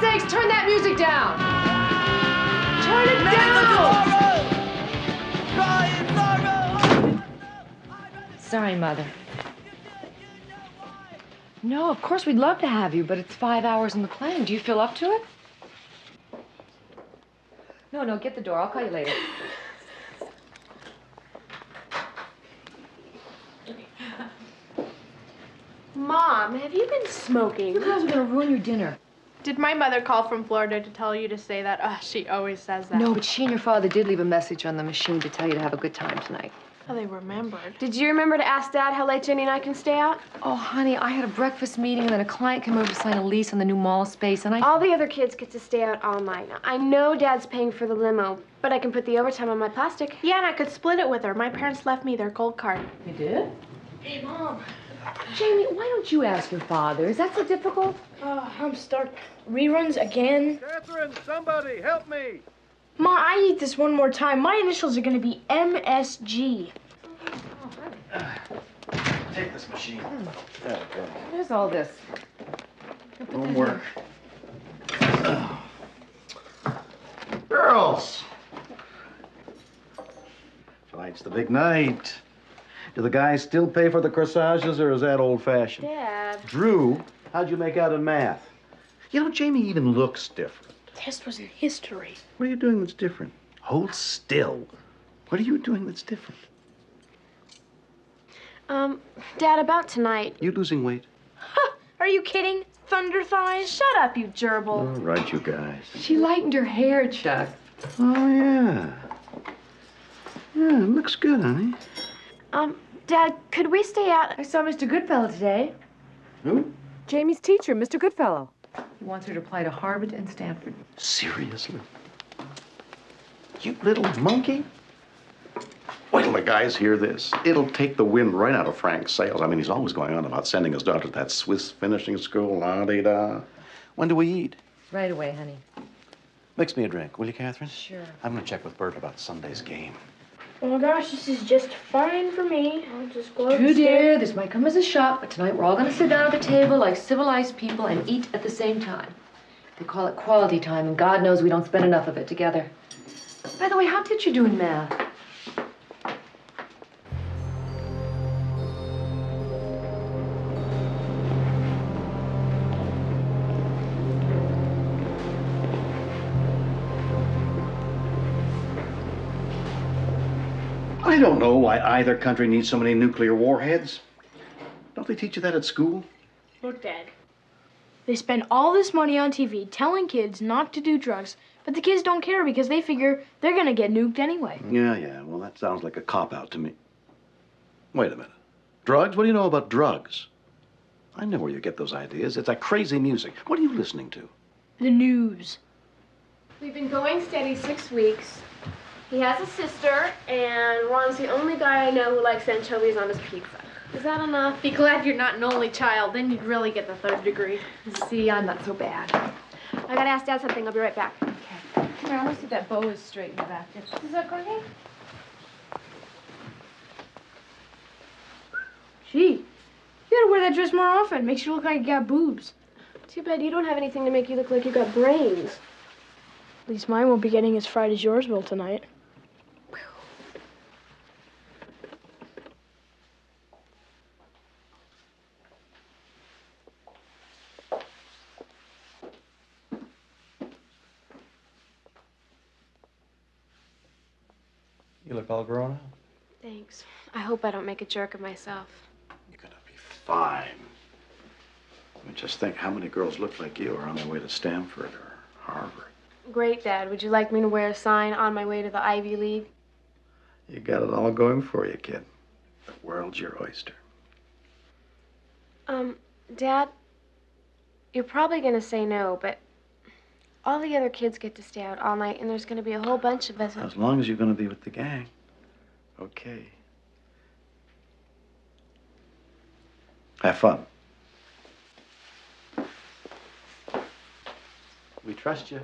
God's sakes, turn that music down! Turn it down! Sorry, Mother. No, of course we'd love to have you, but it's 5 hours in the plane. Do you feel up to it? No, get the door. I'll call you later. Mom, have you been smoking? You girls are gonna ruin your dinner. Did my mother call from Florida to tell you to say that? Oh, she always says that. No, but she and your father did leave a message on the machine to tell you to have a good time tonight. Oh, they remembered. Did you remember to ask Dad how late Jenny and I can stay out? Oh, honey, I had a breakfast meeting and then a client came over to sign a lease on the new mall space and All the other kids get to stay out all night. Now, I know Dad's paying for the limo, but I can put the overtime on my plastic. Yeah, and I could split it with her. My parents left me their gold card. You did? Hey, Mom. Jamie, why don't you ask your father? Is that so difficult? I'm stuck. Reruns again? Catherine, somebody, help me! Ma, I need this one more time. My initials are gonna be MSG. Take this machine. Okay. What is all this? Homework. Girls! Tonight's the big night. Do the guys still pay for the corsages, or is that old-fashioned? Dad. Drew, how'd you make out in math? You know, Jamie even looks different. Test was in history. What are you doing that's different? Hold still. What are you doing that's different? Dad, about tonight. You losing weight? Are you kidding? Thunder thighs? Shut up, you gerbil. All right, you guys. She lightened her hair, Chuck. Oh, yeah. Yeah, it looks good, honey. Dad, could we stay out? I saw Mr. Goodfellow today. Who? Jamie's teacher, Mr. Goodfellow. He wants her to apply to Harvard and Stanford. Seriously? You little monkey? Wait till the guys hear this. It'll take the wind right out of Frank's sails. I mean, he's always going on about sending his daughter to that Swiss finishing school, la-di-da. When do we eat? Right away, honey. Mix me a drink, will you, Catherine? Sure. I'm gonna check with Bert about Sunday's game. Oh my gosh, this is just fine for me. I'll just go Drew, upstairs. dear, this might come as a shock, but tonight we're all gonna sit down at the table like civilized people and eat at the same time. They call it quality time, and God knows we don't spend enough of it together. By the way, how did you do in math? I don't know why either country needs so many nuclear warheads. Don't they teach you that at school? Look, Dad. They spend all this money on TV telling kids not to do drugs, but the kids don't care because they figure they're gonna get nuked anyway. Yeah. Well, that sounds like a cop-out to me. Wait a minute. Drugs? What do you know about drugs? I know where you get those ideas. It's like crazy music. What are you listening to? The news. We've been going steady 6 weeks. He has a sister, and Ron's the only guy I know who likes anchovies on his pizza. Is that enough? Be glad you're not an only child. Then you'd really get the 3rd degree. See, I'm not so bad. I gotta ask Dad something. I'll be right back. Okay. Come here, I want to see if that bow is straight in the back. Is that okay? Gee, you gotta wear that dress more often. Makes you look like you got boobs. Too bad you don't have anything to make you look like you got brains. At least mine won't be getting as fried as yours will tonight. You look all grown up. Thanks. I hope I don't make a jerk of myself. You're gonna be fine. I mean, just think how many girls look like you are on their way to Stanford or Harvard. Great, Dad. Would you like me to wear a sign on my way to the Ivy League? You got it all going for you, kid. The world's your oyster. Dad, you're probably gonna say no, but all the other kids get to stay out all night, and there's gonna be a whole bunch of us. As long as you're gonna be with the gang. Okay. Have fun. We trust you.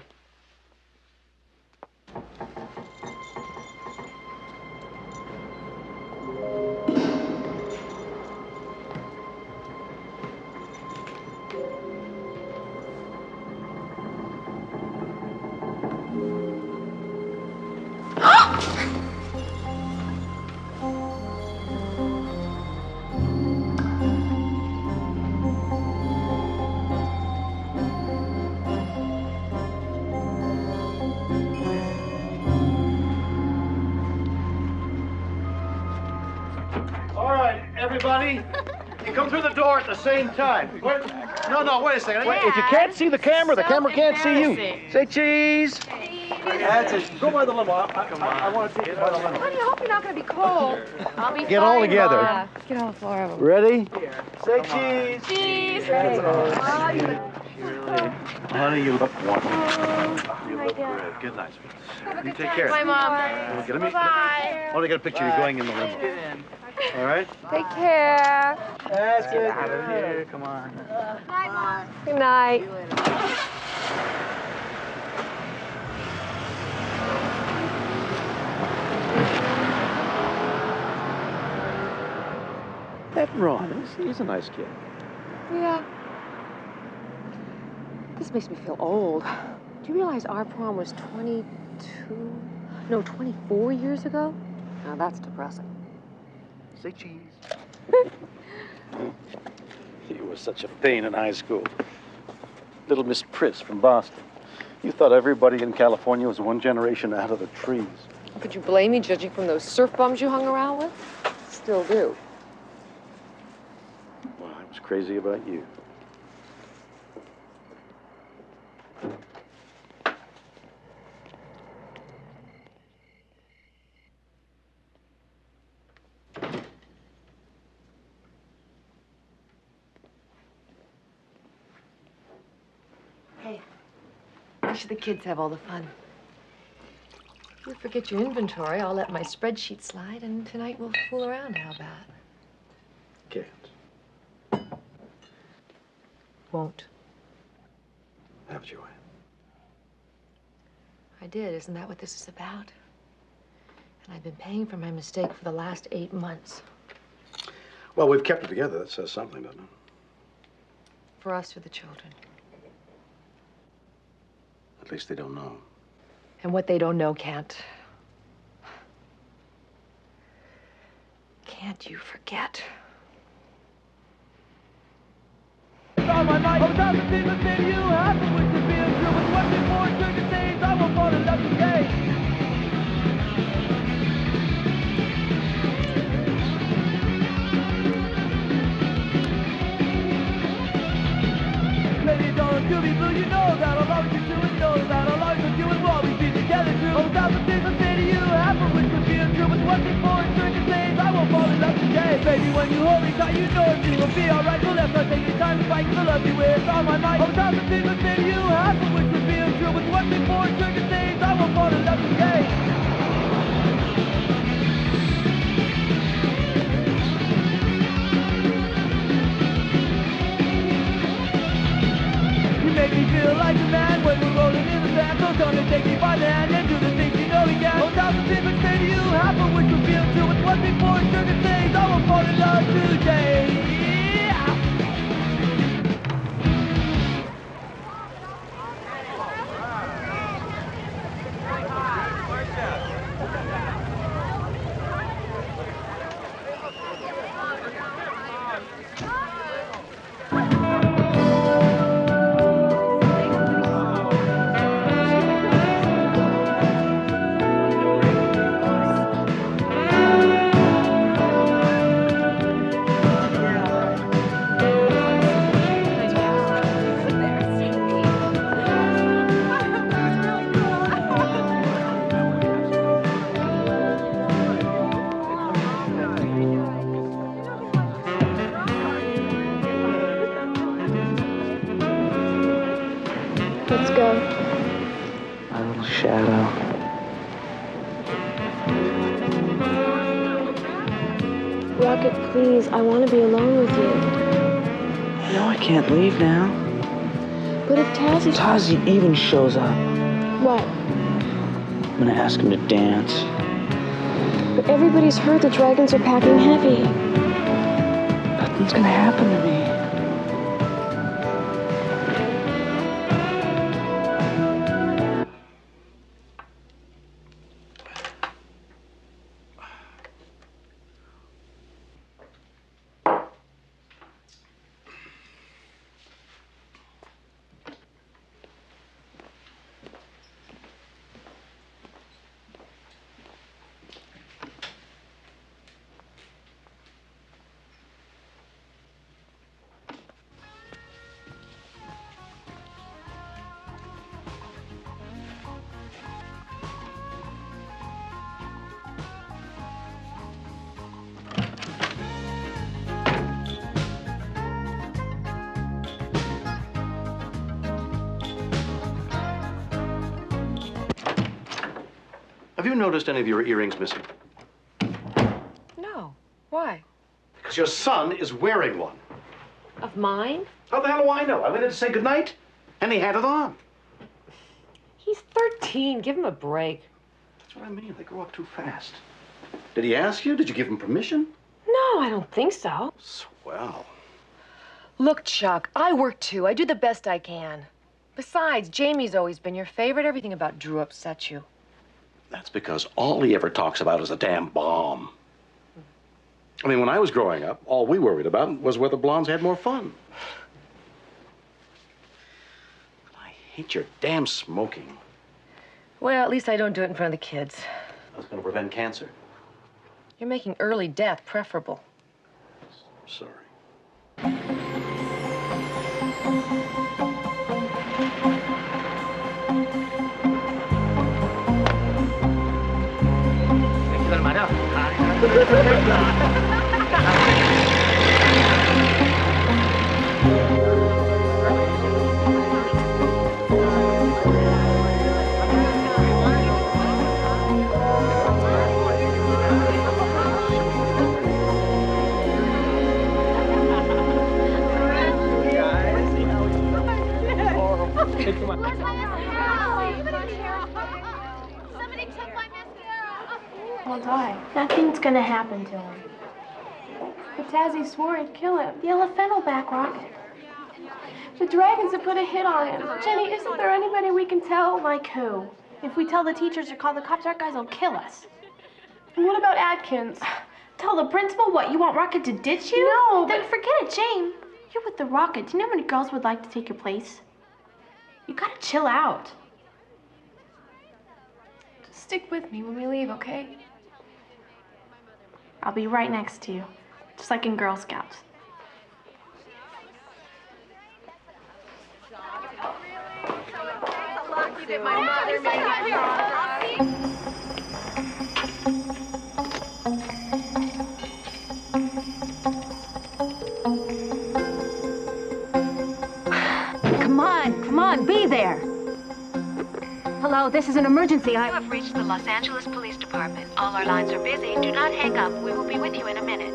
everybody. You come through the door at the same time. Wait a second. Wait, if you can't see the camera can't see you. Say cheese. That's it. Go by the limo. I want to take you by the limo. Honey, I hope you're not going to be cold. I'll be Get all together. Mom. Get all four of them. Ready? Say cheese. Cheese. Honey, you look wonderful. You look great. Good night, sweetie. You take care. Bye, Mom. Let me Bye. get a picture of you going in the limo. All right? Take care. That's it. Out of here, come on. Good night. That Ron, he's a nice kid. Yeah. This makes me feel old. Do you realize our prom was 24 years ago? Now that's depressing. Say cheese. You were such a pain in high school. Little Miss Priss from Boston. You thought everybody in California was one generation out of the trees. Could you blame me judging from those surf bums you hung around with? Still do. Well, I was crazy about you. Hey, why should the kids have all the fun? If you forget your inventory, I'll let my spreadsheet slide, and tonight we'll fool around. How about? Can't. Won't. Have it your way. I did. Isn't that what this is about? And I've been paying for my mistake for the last 8 months. Well, we've kept it together. That says something, doesn't it? For us, for the children. At least they don't know. And what they don't know can't you forget? On my mind, over time, the things that say to you happen, which is being true. With what before certain things, I won't fall in love today. Lady, don't do me blue, you know that I'll always be true, and know that I'll always with you and we'll always be together true. Over time, the things that say to you happen, which is being true. With what before certain things, I won't fall in love today. Baby, when you hold me tight, you know everything will be alright. So let's not take any time to fight, 'cause I love you with all my might. Over time, the things that say to you happen, which is being true. With what before certain things, I won't fall in love today. You make me feel like a man when we're rolling in the sand. So come and take me by the hand and do the things you know we can. Oh, now the things that say to you happen, which will feel true. With what before certain things, I won't fall in love today. Let's go. My little shadow. Rocket, please, I want to be alone with you. No, I can't leave now. But if Tazzy even shows up, What? I'm gonna ask him to dance. But everybody's heard the dragons are packing heavy. Nothing's gonna happen to me. Have you noticed any of your earrings missing? No. Why? Because your son is wearing one. Of mine? How the hell do I know? I went in to say goodnight, and he had it on. He's 13. Give him a break. That's what I mean. They grow up too fast. Did he ask you? Did you give him permission? No, I don't think so. Swell. Look, Chuck, I work too. I do the best I can. Besides, Jamie's always been your favorite. Everything about Drew upsets you. That's because all he ever talks about is a damn bomb. I mean, when I was growing up, all we worried about was whether blondes had more fun. I hate your damn smoking. Well, at least I don't do it in front of the kids. I was going to prevent cancer. You're making early death preferable. Sorry. He'll die. Nothing's gonna happen to him. But Tazzy swore he'd kill him. The elephant will back rocket. The dragons have put a hit on him. Jenny, isn't there anybody we can tell? Like who? If we tell the teachers or call the cops, our guys will kill us. And what about Atkins? Tell the principal what? You want Rocket to ditch you? No, then forget it, Jane. You're with the Rocket. Do you know how many girls would like to take your place? You gotta chill out. Just stick with me when we leave, okay? I'll be right next to you, just like in Girl Scouts. Come on, be there. Hello, this is an emergency. You have reached the Los Angeles Police Department. All our lines are busy. Do not hang up. We will be with you in a minute.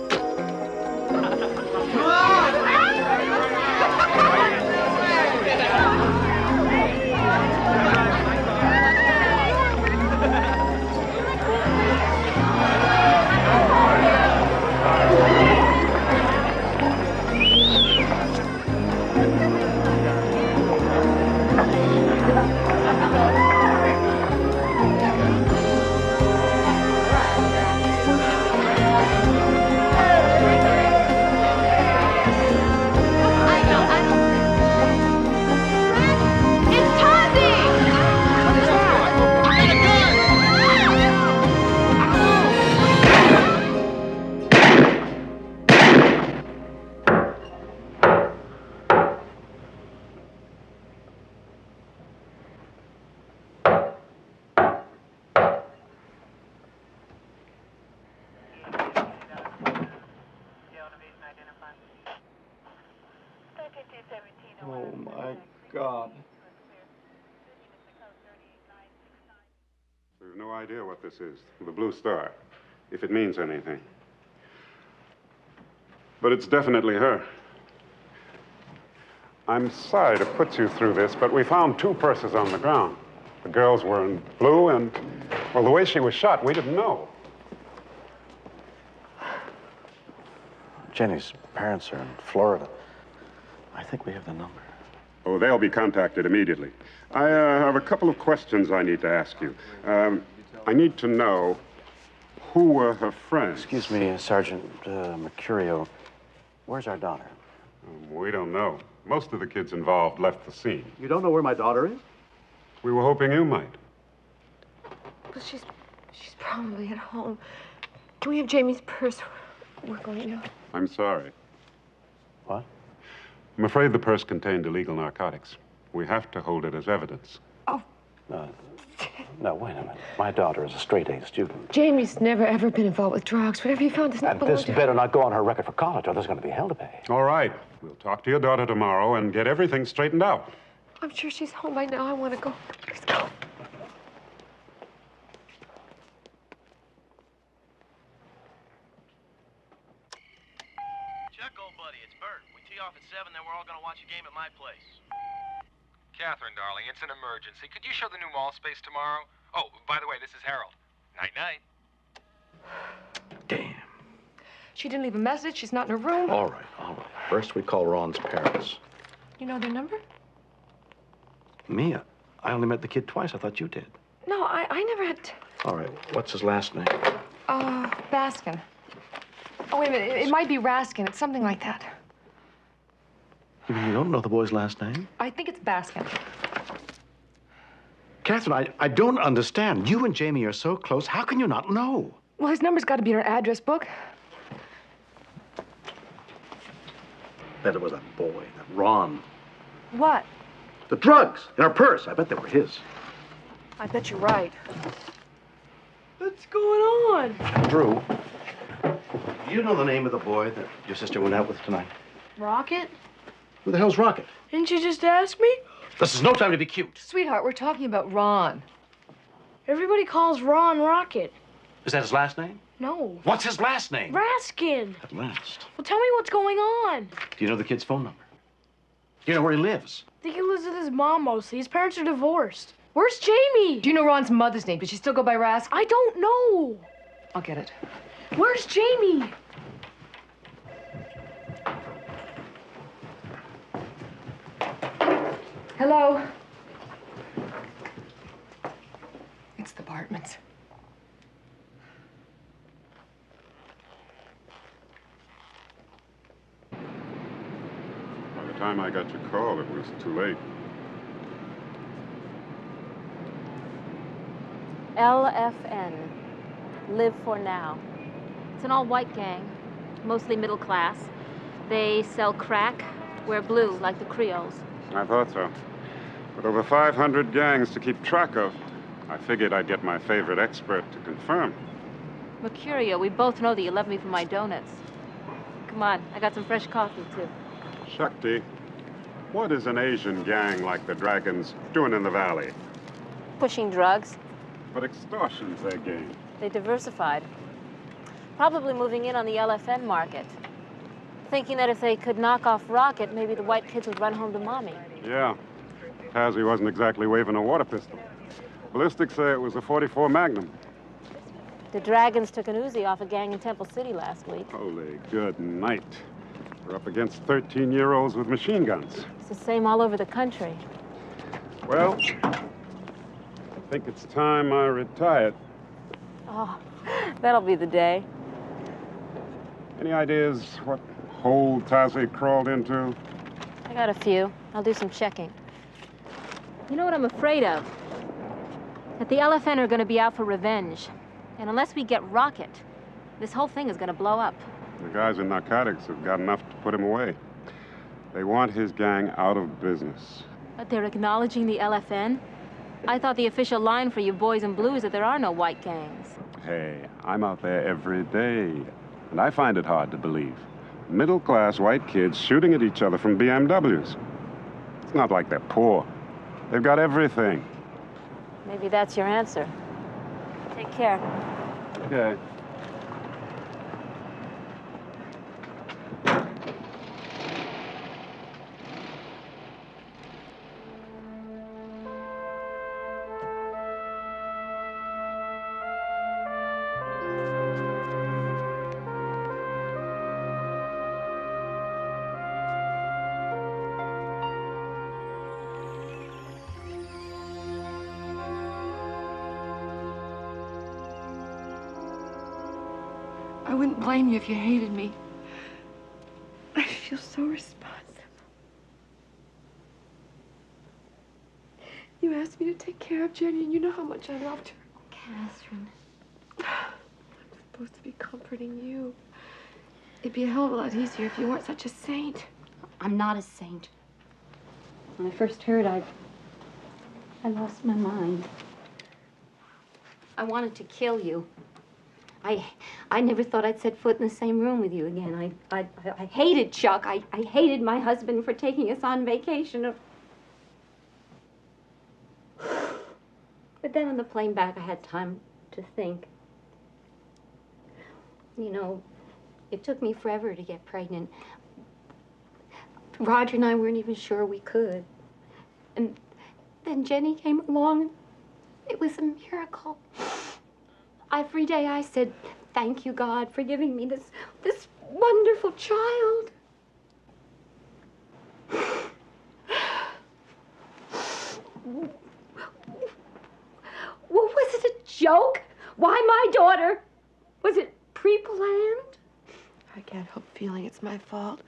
Oh, my God. We have no idea what this is, the Blue Star, if it means anything. But it's definitely her. I'm sorry to put you through this, but we found 2 purses on the ground. The girls were in blue, and, well, the way she was shot, we didn't know. Jenny's parents are in Florida. I think we have the number. Oh, they'll be contacted immediately. I have a couple of questions I need to ask you. I need to know who were her friends. Excuse me, Sergeant Mercurio. Where's our daughter? We don't know. Most of the kids involved left the scene. You don't know where my daughter is? We were hoping you might. But she's probably at home. Can we have Jamie's purse? We're going now. I'm sorry. What? I'm afraid the purse contained illegal narcotics. We have to hold it as evidence. Oh. No, wait a minute. My daughter is a straight-A student. Jamie's never, ever been involved with drugs. Whatever you found does not And belong this to her. better not go on her record for college, or there's going to be hell to pay. All right. We'll talk to your daughter tomorrow and get everything straightened out. I'm sure she's home by now. I want to go. Please go. watch a game at my place. Catherine, darling, it's an emergency. Could you show the new mall space tomorrow? Oh, by the way, this is Harold. Night-night. Damn. She didn't leave a message. She's not in her room. All right, all right. First we call Ron's parents. You know their number? Mia, I only met the kid twice. I thought you did. No, I never had... All right, what's his last name? Baskin. Oh, wait a minute. It might be Raskin. It's something like that. You mean you don't know the boy's last name? I think it's Baskin. Catherine, I don't understand. You and Jamie are so close. How can you not know? Well, his number's got to be in her address book. Bet it was that boy, that Ron. What? The drugs in her purse. I bet they were his. I bet you're right. What's going on? Drew, do you know the name of the boy that your sister went out with tonight? Rocket? Who the hell's Rocket? Didn't you just ask me? This is no time to be cute. Sweetheart, we're talking about Ron. Everybody calls Ron Rocket. Is that his last name? No. What's his last name? Raskin. At last. Well, tell me what's going on. Do you know the kid's phone number? Do you know where he lives? I think he lives with his mom mostly. His parents are divorced. Where's Jamie? Do you know Ron's mother's name? Does she still go by Rask? I don't know. I'll get it. Where's Jamie? Hello? It's the Bartmans. By the time I got your call, it was too late. LFN. Live for now. It's an all-white gang, mostly middle class. They sell crack, wear blue like the Creoles. I thought so. With over 500 gangs to keep track of, I figured I'd get my favorite expert to confirm. Mercurio, we both know that you love me for my donuts. Come on, I got some fresh coffee, too. Shakti, what is an Asian gang like the Dragons doing in the valley? Pushing drugs. But extortion's their game. They diversified. Probably moving in on the LFN market. Thinking that if they could knock off Rocket, maybe the white kids would run home to mommy. Yeah. Tazzy wasn't exactly waving a water pistol. Ballistics say it was a .44 Magnum. The Dragons took an Uzi off a gang in Temple City last week. Holy good night. We're up against 13-year-olds with machine guns. It's the same all over the country. Well, I think it's time I retired. Oh, that'll be the day. Any ideas what hole Tazzy crawled into? I got a few. I'll do some checking. You know what I'm afraid of? That the LFN are going to be out for revenge. And unless we get Rocket, this whole thing is going to blow up. The guys in narcotics have got enough to put him away. They want his gang out of business. But they're acknowledging the LFN? I thought the official line for you boys in blue is that there are no white gangs. Hey, I'm out there every day, and I find it hard to believe. Middle-class white kids shooting at each other from BMWs. It's not like they're poor. They've got everything. Maybe that's your answer. Take care. Okay. I wouldn't blame you if you hated me. I feel so responsible. You asked me to take care of Jenny, and you know how much I loved her. Catherine. I'm supposed to be comforting you. It'd be a hell of a lot easier if you weren't such a saint. I'm not a saint. When I first heard, I lost my mind. I wanted to kill you. I never thought I'd set foot in the same room with you again. I hated Chuck. I hated my husband for taking us on vacation. But then on the plane back, I had time to think. You know, it took me forever to get pregnant. Roger and I weren't even sure we could. And then Jenny came along. It was a miracle. Every day I said, thank you, God, for giving me this wonderful child. Well, was it a joke? Why my daughter? Was it pre-planned? I can't help feeling it's my fault.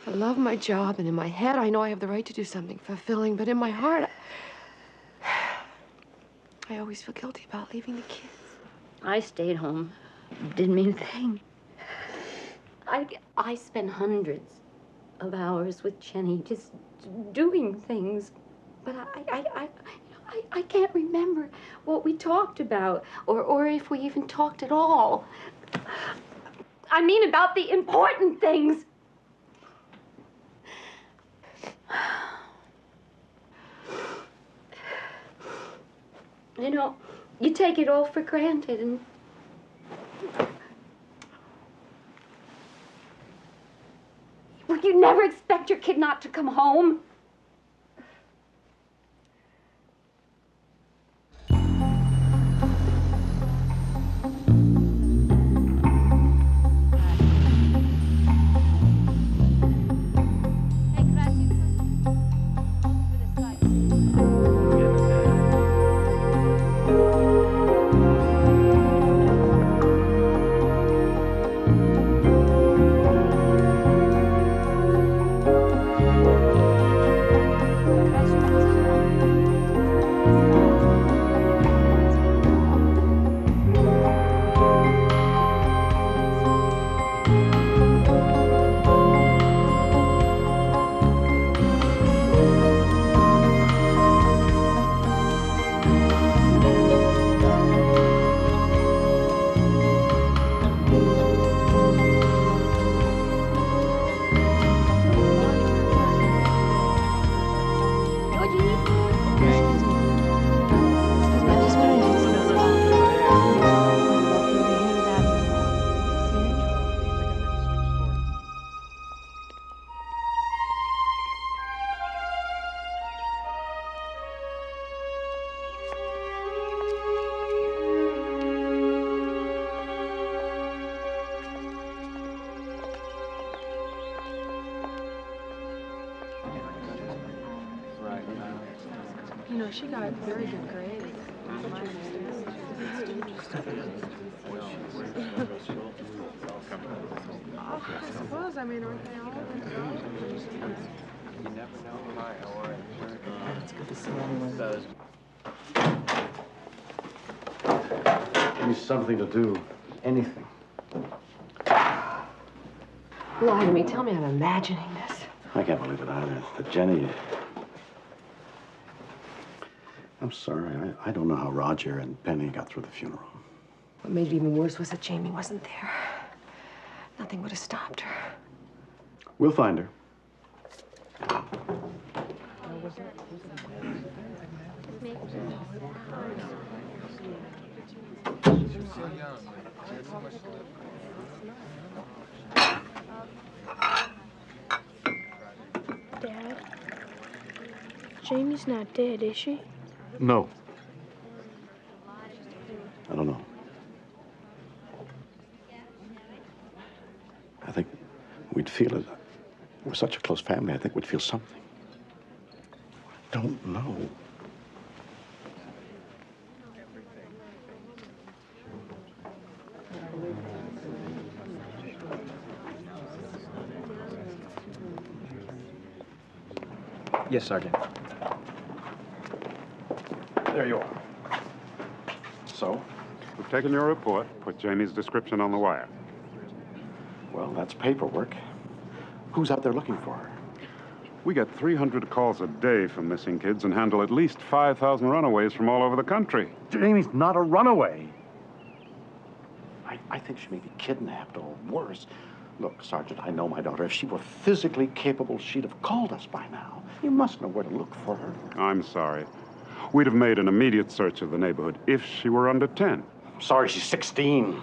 I love my job, and in my head, I know I have the right to do something fulfilling, but in my heart, I always feel guilty about leaving the kids. I stayed home. Didn't mean a thing. I spent hundreds of hours with Jenny just doing things, but I can't remember what we talked about or if we even talked at all. I mean about the important things. You know, you take it all for granted, and well, you never expect your kid not to come home. You know, she got very good grades. I suppose, I mean, aren't they all? You never know. Hi, how are you? It's good to see anyone. Give me something to do. Anything. Lie to me. Tell me I'm imagining this. I can't believe it either. That Jenny... I'm sorry. I don't know how Roger and Penny got through the funeral. What made it even worse was that Jamie wasn't there. Nothing would have stopped her. We'll find her. Dad, Jamie's not dead, is she? No. I don't know. I think we'd feel it. We're such a close family. I think we'd feel something. I don't know. Yes, Sergeant. There you are. So? We've taken your report, put Jamie's description on the wire. Well, that's paperwork. Who's out there looking for her? We get 300 calls a day from missing kids and handle at least 5,000 runaways from all over the country. Jamie's not a runaway. I think she may be kidnapped or worse. Look, Sergeant, I know my daughter. If she were physically capable, she'd have called us by now. You must know where to look for her. I'm sorry. We'd have made an immediate search of the neighborhood if she were under 10. I'm sorry, she's 16.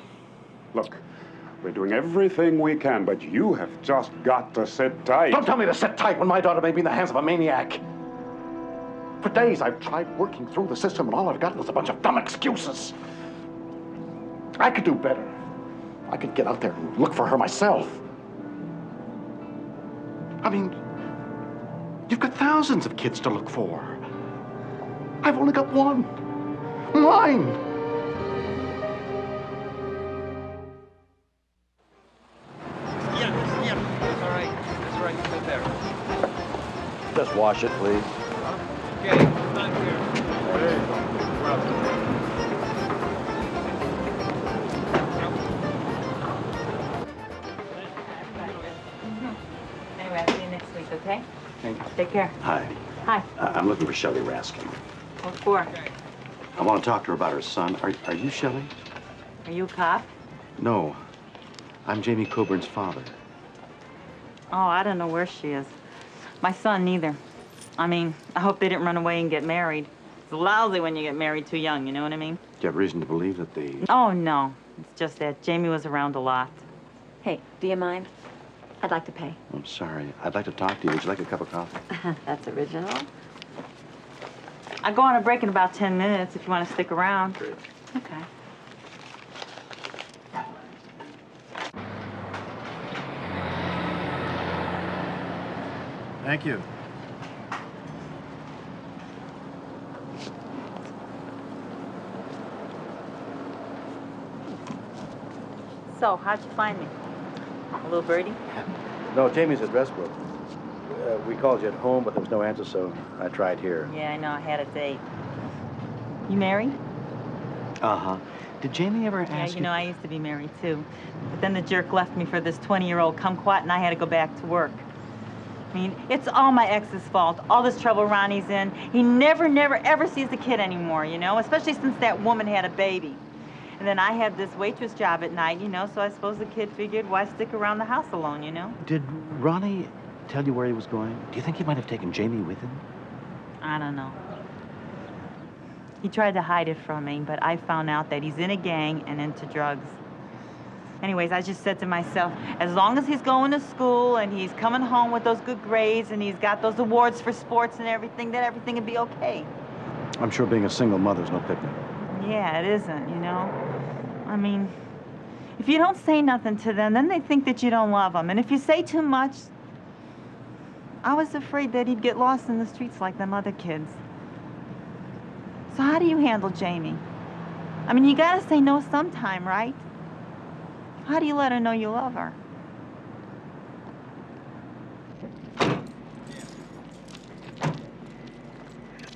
Look, We're doing everything we can, but you have just got to sit tight. Don't tell me to sit tight when my daughter may be in the hands of a maniac. For days, I've tried working through the system, and all I've gotten is a bunch of dumb excuses. I could do better. I could get out there and look for her myself. I mean, you've got thousands of kids to look for. I've only got one. Mine. Just wash it, please. Okay, thank you. Anyway, I'll see you next week, okay? Thank you. Take care. Hi. Hi. I'm looking for Shelley Raskin. What for? I want to talk to her about her son. Are you Shelley? Are you a cop? No. I'm Jamie Coburn's father. Oh, I don't know where she is. My son, neither. I mean, I hope they didn't run away and get married. It's lousy when you get married too young, you know what I mean? Do you have reason to believe that the... Oh, no. It's just that Jamie was around a lot. Hey, do you mind? I'd like to pay. I'm sorry. I'd like to talk to you. Would you like a cup of coffee? That's original. I go on a break in about 10 minutes if you want to stick around. Great. Okay. Thank you. So, how'd you find me? A little birdie? No, Jamie's address book. We called you at home, but there was no answer, so I tried here. Yeah, I know. I had a date. You married? Uh-huh. Did Jamie ever Yeah, ask you know, I used to be married, too. But then the jerk left me for this 20-year-old kumquat, and I had to go back to work. I mean, it's all my ex's fault. All this trouble Ronnie's in. He never, ever sees the kid anymore, you know, especially since that woman had a baby. And then I had this waitress job at night, you know, so I suppose the kid figured, why stick around the house alone, you know? Did Ronnie tell you where he was going? Do you think he might have taken Jamie with him? I don't know. He tried to hide it from me, but I found out that he's in a gang and into drugs. Anyways, I just said to myself, as long as he's going to school and he's coming home with those good grades and he's got those awards for sports and everything, then everything will be okay. I'm sure being a single mother's no picnic. Yeah, it isn't, you know? I mean, if you don't say nothing to them, then they think that you don't love them. And if you say too much, I was afraid that he'd get lost in the streets like them other kids. So how do you handle Jamie? I mean, you gotta say no sometime, right? How do you let her know you love her?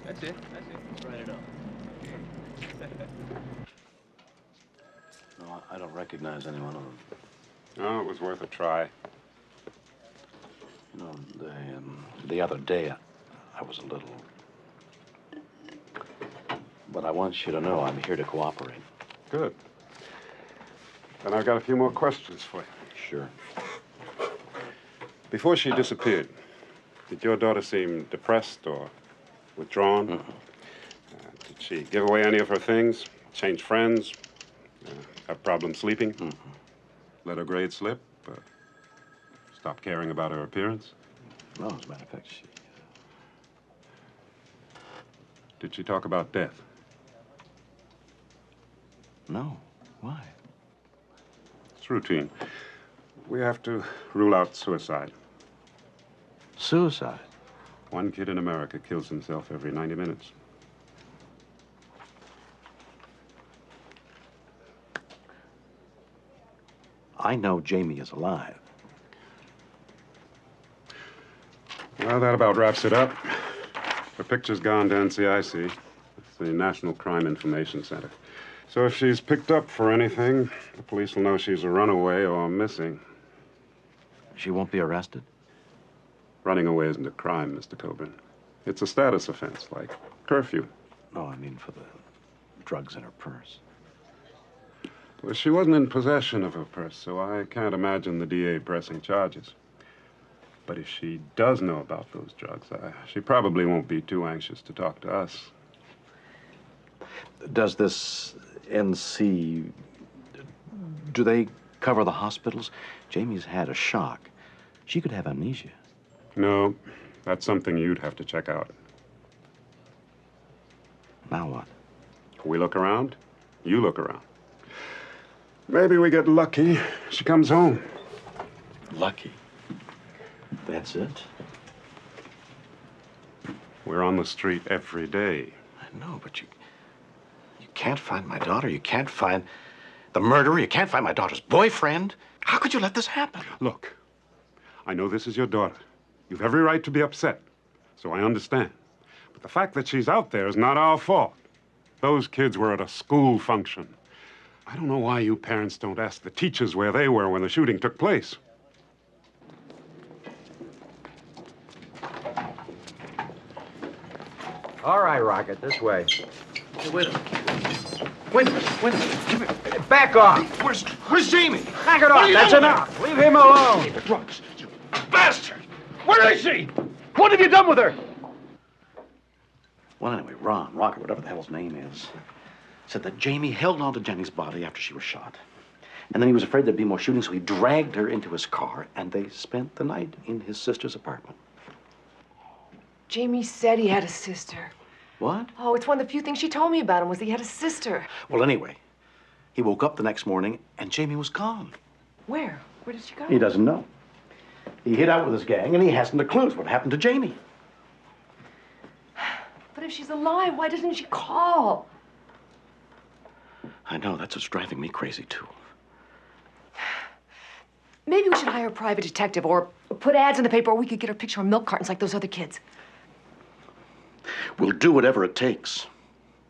That's it. Let's write it up. No, I don't recognize any one of them. Oh, it was worth a try. You know, the other day, I was a little... But I want you to know I'm here to cooperate. Good. Then I've got a few more questions for you. Sure. Before she disappeared, did your daughter seem depressed or withdrawn? Did she give away any of her things? Change friends? Have problems sleeping? Let her grades slip? Stop caring about her appearance? No, as a matter of fact, she... Did she talk about death? No. Why? It's routine. We have to rule out suicide. Suicide? One kid in America kills himself every 90 minutes. I know Jamie is alive. Well, that about wraps it up. Her picture's gone to NCIC. It's the National Crime Information Center. So if she's picked up for anything, the police will know she's a runaway or missing. She won't be arrested? Running away isn't a crime, Mr. Coburn. It's a status offense, like curfew. No, I mean for the drugs in her purse. Well, she wasn't in possession of her purse, so I can't imagine the DA pressing charges. But if she does know about those drugs, she probably won't be too anxious to talk to us. Does this NC... Do they cover the hospitals. Jamie's had a shock. She could have amnesia. No, that's something you'd have to check out. Now what? We look around, you look around. Maybe we get lucky. She comes home. Lucky? That's it? We're on the street every day. I know, but you can't find my daughter. You can't find the murderer. You can't find my daughter's boyfriend. How could you let this happen? Look, I know this is your daughter. You've every right to be upset, so I understand. But the fact that she's out there is not our fault. Those kids were at a school function. I don't know why you parents don't ask the teachers where they were when the shooting took place. All right, Rocket, this way. Hey, wait a minute. Come here. Back off. Where's Jamie? Knock it off. That's enough. Leave him alone. Drugs, you bastard! Where is she? What have you done with her? Well, anyway, Ron, Rocket, whatever the hell his name is, said that Jamie held on to Jenny's body after she was shot. And then he was afraid there'd be more shooting, so he dragged her into his car, and they spent the night in his sister's apartment. Jamie said he had a sister. What? Oh, it's one of the few things she told me about him was that he had a sister. Well, anyway, he woke up the next morning, and Jamie was gone. Where? Where did she go? He doesn't know. He hid out with his gang, and he hasn't a clue what happened to Jamie. But if she's alive, why doesn't she call? I know, that's what's driving me crazy, too. Maybe we should hire a private detective or put ads in the paper, or we could get her picture on milk cartons like those other kids. We'll do whatever it takes.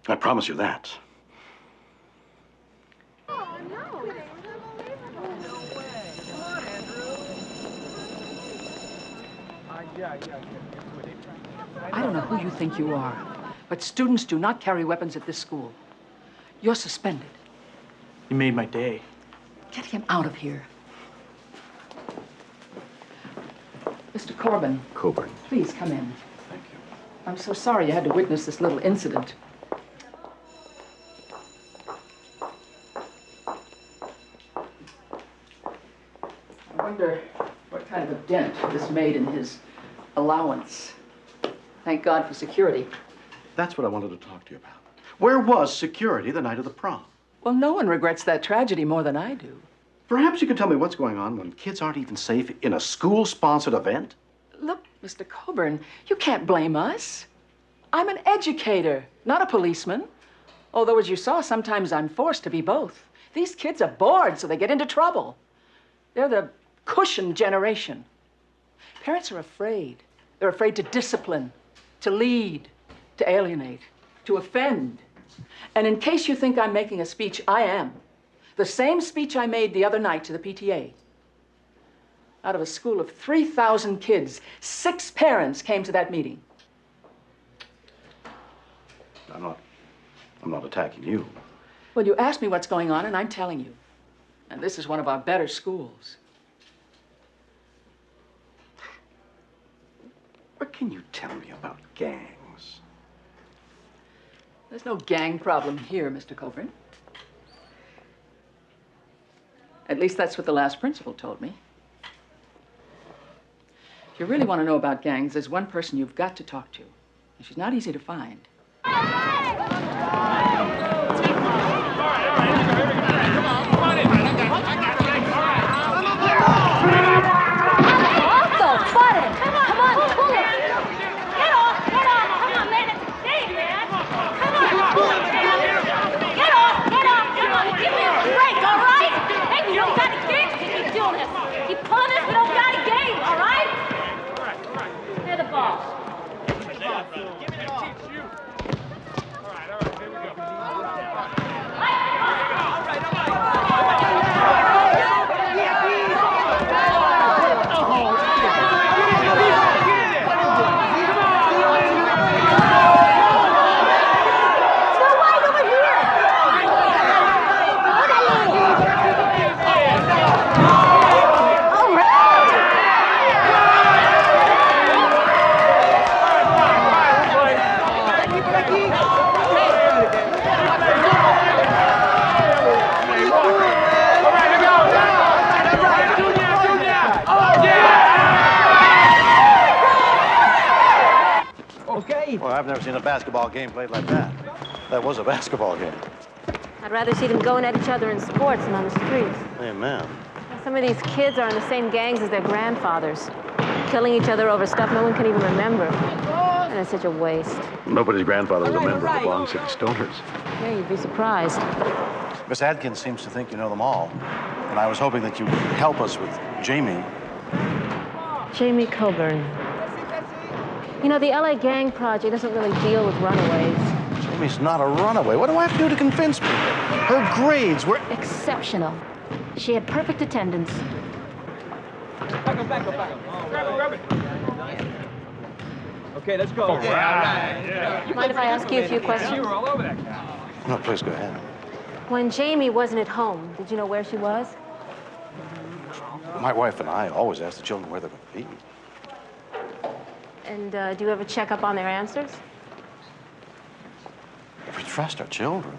I promise you that. I don't know who you think you are, but students do not carry weapons at this school. You're suspended. You made my day. Get him out of here. Mr. Corbin. Coburn. Please come in. Thank you. I'm so sorry you had to witness this little incident. I wonder what kind of a dent this made in his allowance. Thank God for security. That's what I wanted to talk to you about. Where was security the night of the prom? Well, no one regrets that tragedy more than I do. Perhaps you could tell me what's going on when kids aren't even safe in a school-sponsored event? Look, Mr. Coburn, you can't blame us. I'm an educator, not a policeman. Although, as you saw, sometimes I'm forced to be both. These kids are bored, so they get into trouble. They're the cushion generation. Parents are afraid. They're afraid to discipline, to lead, to alienate, to offend. And in case you think I'm making a speech, I am. The same speech I made the other night to the PTA. Out of a school of 3,000 kids, 6 parents came to that meeting. I'm not attacking you. Well, you asked me what's going on, and I'm telling you. And this is one of our better schools. What can you tell me about gangs? There's no gang problem here, Mr. Coburn. At least that's what the last principal told me. If you really want to know about gangs, there's one person you've got to talk to. And she's not easy to find. okay? Well, I've never seen a basketball game played like that. That was a basketball game. I'd rather see them going at each other in sports than on the streets. Amen. Some of these kids are in the same gangs as their grandfathers, killing each other over stuff no one can even remember. And it's such a waste. Nobody's grandfather was a member of the Bong City Stoners. Yeah, you'd be surprised. Miss Adkins seems to think you know them all. And I was hoping that you'd help us with Jamie. Jamie Coburn. You know, the LA Gang Project doesn't really deal with runaways. Jamie's not a runaway. What do I have to do to convince people? Her grades were exceptional. She had perfect attendance. Back up. Grab it. Okay, let's go. Okay, all right. Yeah. Mind if I ask you a few questions? You were all over that guy. No, please go ahead. When Jamie wasn't at home, did you know where she was? My wife and I always ask the children where they're going to be. And do you ever check up on their answers? We trust our children.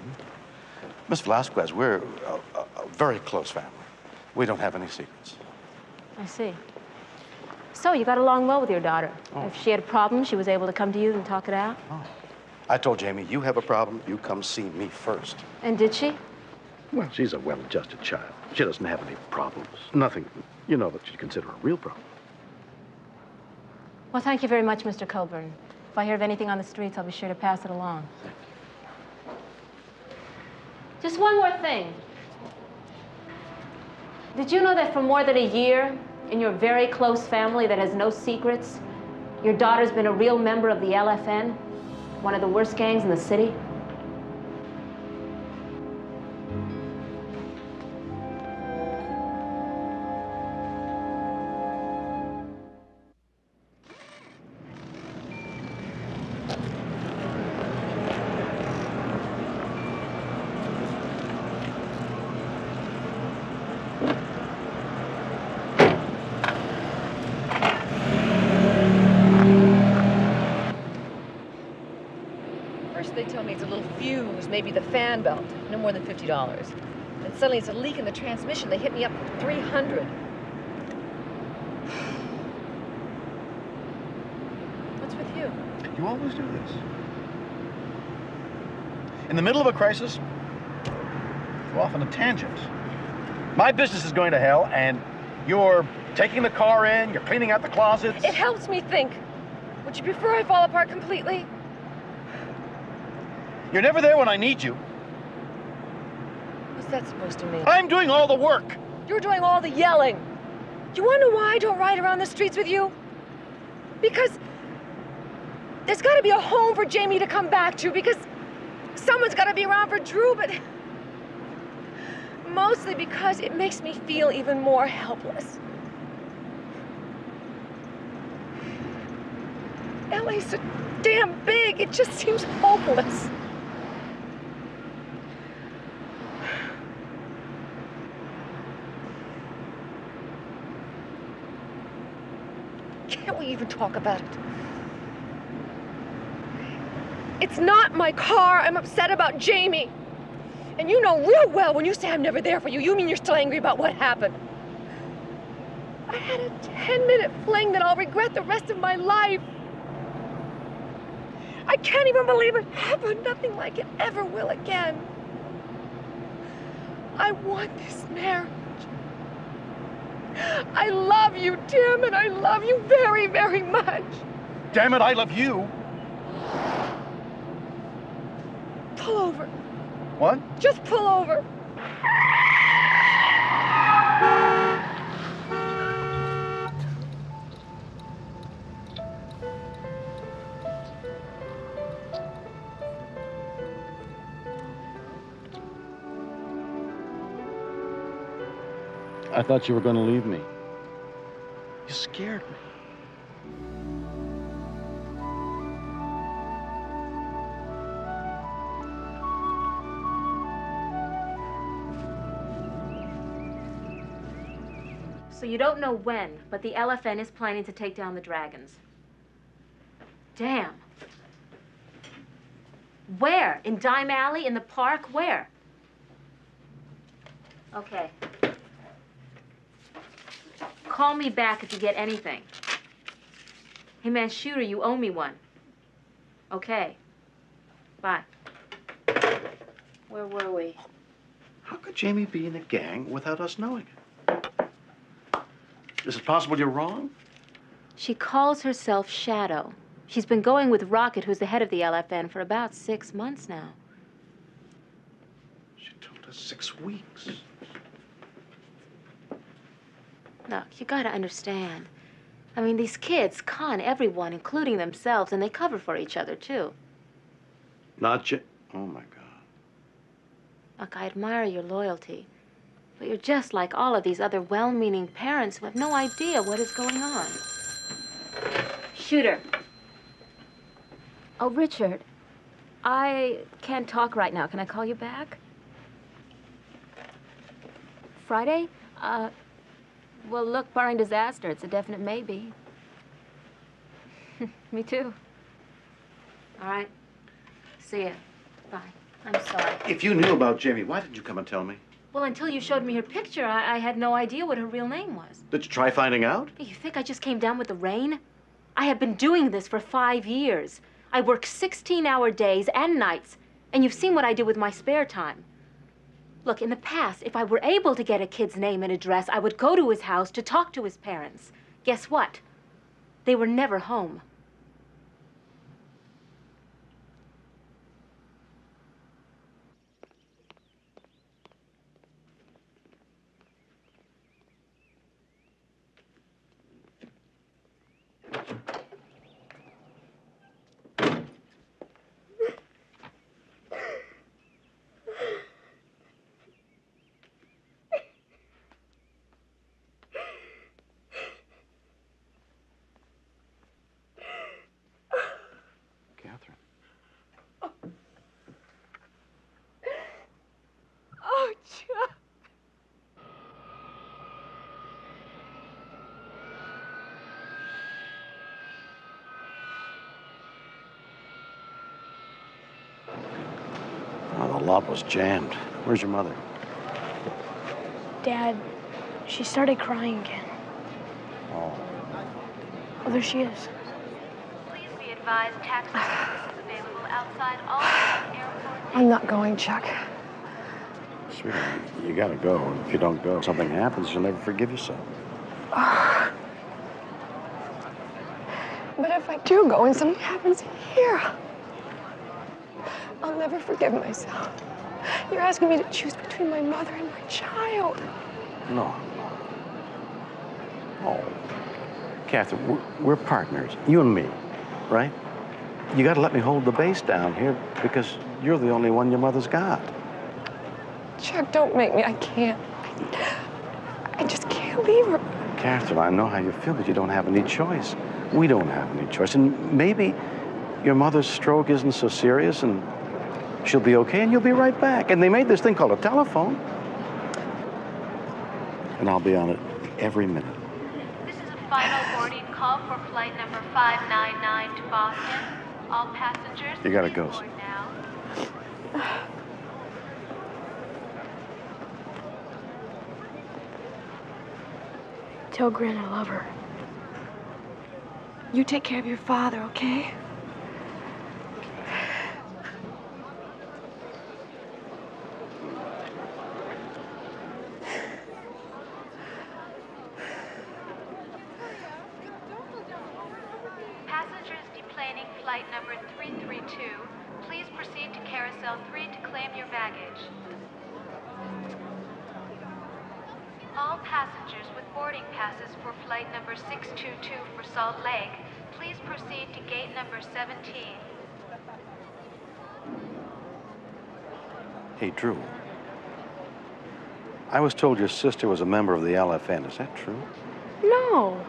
Miss Velasquez, we're a very close family. We don't have any secrets. I see. So you got along well with your daughter. Oh. If she had a problem, she was able to come to you and talk it out? Oh. I told Jamie, you have a problem, you come see me first. And did she? Well, she's a well-adjusted child. She doesn't have any problems. Nothing, that you'd consider a real problem. Well, thank you very much, Mr. Coburn. If I hear of anything on the streets, I'll be sure to pass it along. Just one more thing. Did you know that for more than a year, in your very close family that has no secrets, your daughter's been a real member of the LFN, one of the worst gangs in the city? First they tell me it's a little fuse, maybe the fan belt, no more than $50. Then suddenly it's a leak in the transmission. They hit me up for $300. What's with you? You always do this. In the middle of a crisis, go off on a tangent. My business is going to hell, and you're taking the car in, you're cleaning out the closets. It helps me think. Would you prefer I fall apart completely? You're never there when I need you. What's that supposed to mean? I'm doing all the work. You're doing all the yelling. You want to know why I don't ride around the streets with you? Because there's got to be a home for Jamie to come back to, because someone's got to be around for Drew, but mostly because it makes me feel even more helpless. LA's so damn big, it just seems hopeless. Can't we even talk about it? It's not my car. I'm upset about Jamie. And you know real well when you say I'm never there for you, you mean you're still angry about what happened. I had a 10-minute fling that I'll regret the rest of my life. I can't even believe it happened. Nothing like it ever will again. I want this marriage. I love you, Tim, and I love you very, very much. Damn it, I love you. Pull over. What? Just pull over. I thought you were going to leave me. You scared me. So you don't know when, but the LFN is planning to take down the dragons. Damn. Where? In Dime Alley? In the park? Where? Okay. Call me back if you get anything. Hey, man, Shooter, you owe me one. Okay. Bye. Where were we? How could Jamie be in a gang without us knowing it? Is it possible you're wrong? She calls herself Shadow. She's been going with Rocket, who's the head of the LFN, for about 6 months now. She told us 6 weeks. Look, you gotta understand. I mean, these kids con everyone, including themselves, and they cover for each other, too. Oh, my God. Look, I admire your loyalty, but you're just like all of these other well-meaning parents who have no idea what is going on. Shooter. Oh, Richard, I can't talk right now. Can I call you back? Friday? Well, look, barring disaster, it's a definite maybe. Me too. All right. See ya. Bye. I'm sorry. If you knew about Jamie, why didn't you come and tell me? Well, until you showed me her picture, I had no idea what her real name was. Did you try finding out? Hey, you think I just came down with the rain? I have been doing this for 5 years. I work 16-hour days and nights, and you've seen what I do with my spare time. Look, in the past, if I were able to get a kid's name and address, I would go to his house to talk to his parents. Guess what? They were never home. Catherine. Oh, Chuck. Oh, the lot was jammed. Where's your mother? Dad, she started crying again. Oh. Oh, there she is. Please be advised taxi service is available outside all airport. I'm not going, Chuck. Sweetheart, you gotta go. If you don't go, something happens, you'll never forgive yourself. But if I do go and something happens here, I'll never forgive myself. You're asking me to choose between my mother and my child. No. Oh. Catherine, we're partners. You and me, right? You gotta let me hold the base down here because you're the only one your mother's got. Chuck, don't make me. I can't. I just can't leave her. Catherine, I know how you feel, but you don't have any choice. We don't have any choice. And maybe your mother's stroke isn't so serious and she'll be okay and you'll be right back. And they made this thing called a telephone. And I'll be on it every minute. This is a final boarding call for flight number 599 to Boston. All passengers. You gotta go. Board now. Tell Gran I love her. You take care of your father, okay? Passengers deplaning flight number 332, please proceed to Carousel 3 to claim your baggage. All passengers with boarding passes for flight number 622 for Salt Lake, please proceed to gate number 17. Hey, Drew. I was told your sister was a member of the LFN. Is that true? No.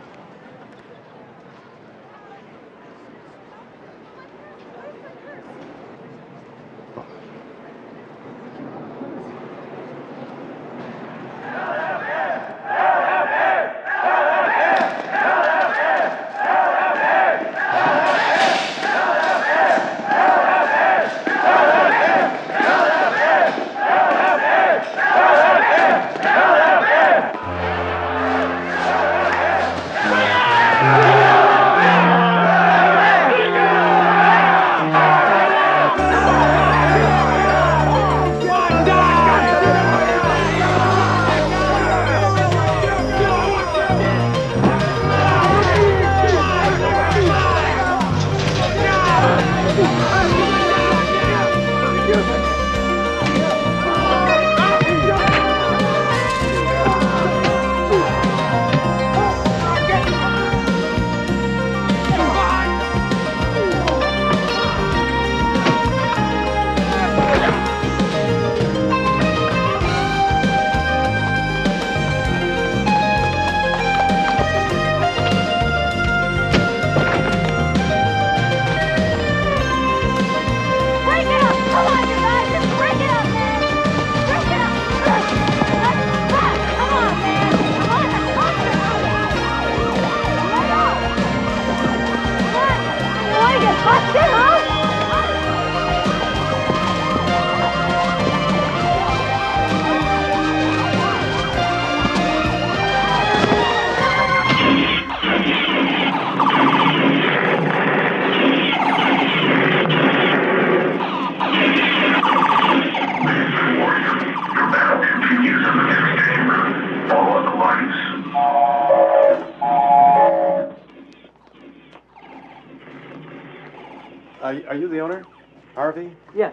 Are you the owner? Harvey? Yeah.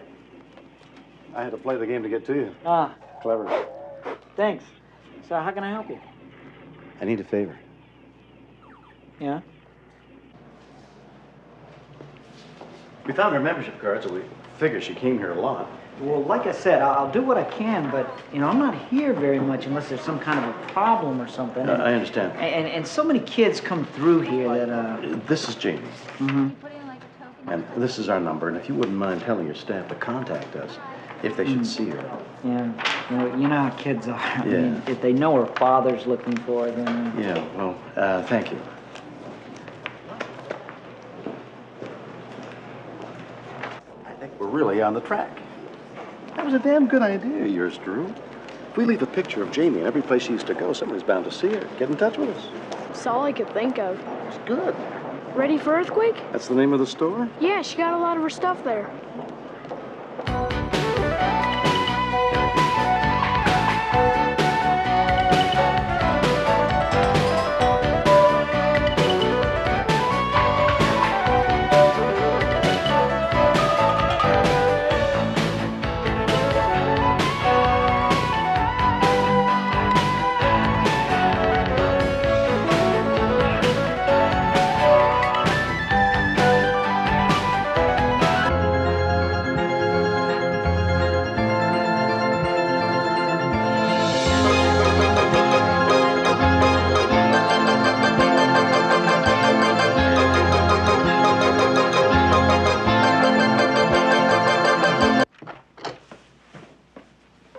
I had to play the game to get to you. Ah, Clever. thanks. So how can I help you? I need a favor. Yeah? We found her membership card, so we figure she came here a lot. Well, like I said, I'll do what I can, but, you know, I'm not here very much unless there's some kind of a problem or something. I understand. And so many kids come through here that, This is Jamie. Mm-hmm. And this is our number, and if you wouldn't mind telling your staff to contact us if they should see her. Yeah, you know how kids are. I Yeah. mean, if they know her father's looking for her, then... Yeah, well, thank you. I think we're really on the track. That was a damn good idea of yours, Drew. If we leave a picture of Jamie in every place she used to go, somebody's bound to see her. Get in touch with us. That's all I could think of. It's good. Ready for earthquake? That's the name of the store? Yeah, she got a lot of her stuff there.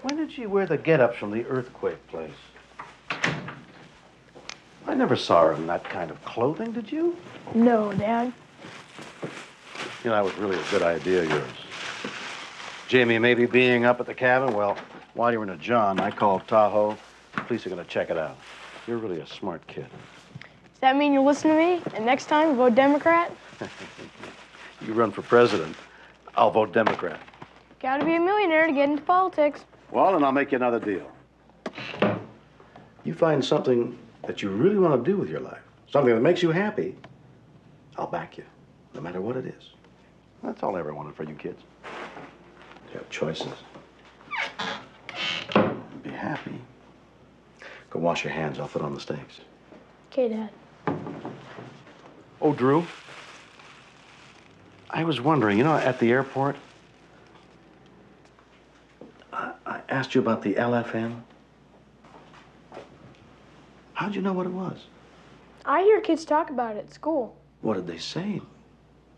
When did she wear the get-ups from the earthquake place? I never saw her in that kind of clothing, did you? No, Dad. You know, that was really a good idea of yours. Jamie maybe being up at the cabin, well, while you were in a John, I called Tahoe. The police are going to check it out. You're really a smart kid. Does that mean you'll listen to me? And next time, vote Democrat? You run for president, I'll vote Democrat. Gotta be a millionaire to get into politics. Well, then I'll make you another deal. You find something that you really want to do with your life, something that makes you happy, I'll back you, no matter what it is. That's all I ever wanted for you kids. You have choices. Be happy. Go wash your hands. I'll put on the steaks. Okay, Dad. Oh, Drew. I was wondering, you know, at the airport, I asked you about the LFN. How'd you know what it was? I hear kids talk about it at school. What did they say?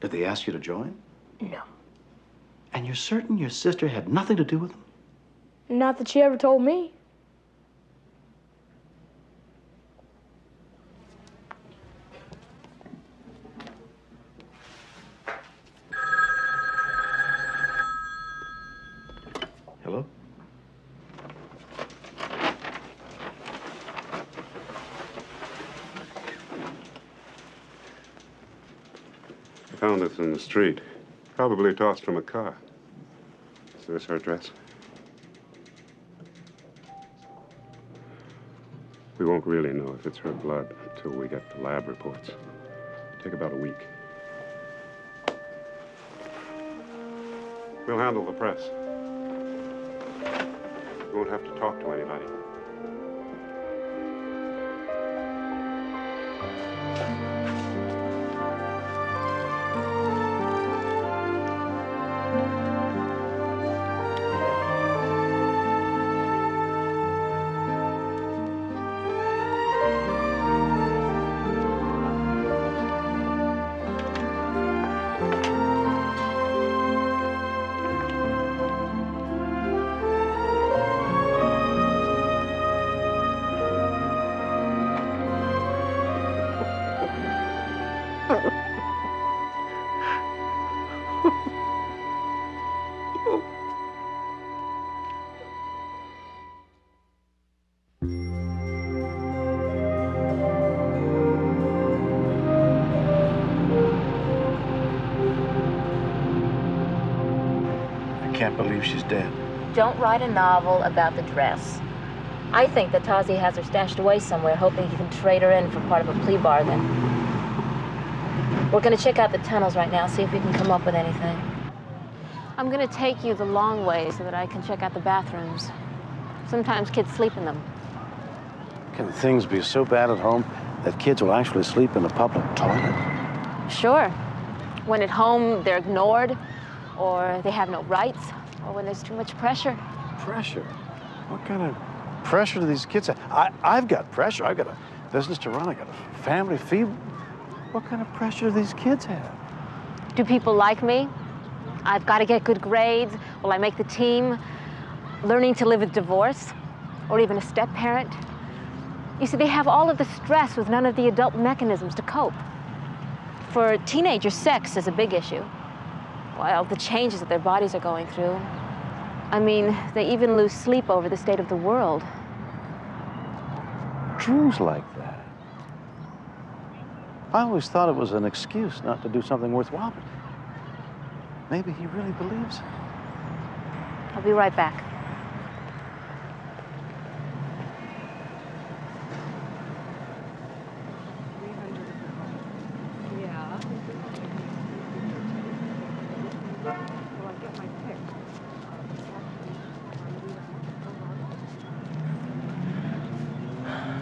Did they ask you to join? No. And you're certain your sister had nothing to do with them? Not that she ever told me. Hello? I found this in the street. Probably tossed from a car. Is this her dress? We won't really know if it's her blood until we get the lab reports. Take about a week. We'll handle the press. You won't have to talk to anybody. I can't believe she's dead. Don't write a novel about the dress. I think that Tazi has her stashed away somewhere, hoping he can trade her in for part of a plea bargain. We're gonna check out the tunnels right now, see if we can come up with anything. I'm gonna take you the long way so that I can check out the bathrooms. Sometimes kids sleep in them. Can things be so bad at home that kids will actually sleep in a public toilet? Sure. When at home, they're ignored, or they have no rights, or when there's too much pressure. Pressure? What kind of pressure do these kids have? I've got pressure. I've got a business to run. I've got a family to feed. What kind of pressure do these kids have? Do people like me? I've got to get good grades. Will I make the team? Learning to live with divorce, or even a step-parent. You see, they have all of the stress with none of the adult mechanisms to cope. For teenagers, sex is a big issue. Well, the changes that their bodies are going through. I mean, they even lose sleep over the state of the world. Drew's like that. I always thought it was an excuse not to do something worthwhile, but maybe he really believes it. I'll be right back.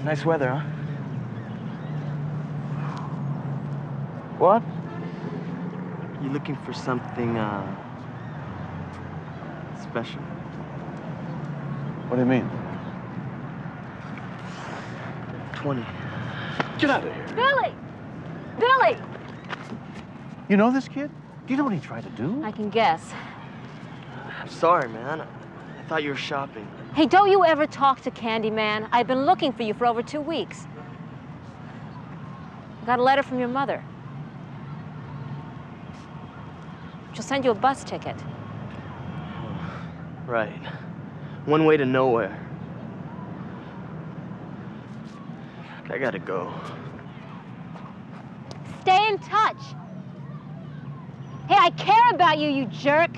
Nice weather, huh? What? You looking for something, special? What do you mean? 20. Get out of here. Billy! Billy! You know this kid? Do you know what he tried to do? I can guess. I'm sorry, man. I thought you were shopping. Hey, don't you ever talk to Candyman? I've been looking for you for over 2 weeks. Got a letter from your mother. She'll send you a bus ticket. Right. One way to nowhere. I gotta go. Stay in touch. Hey, I care about you, you jerk.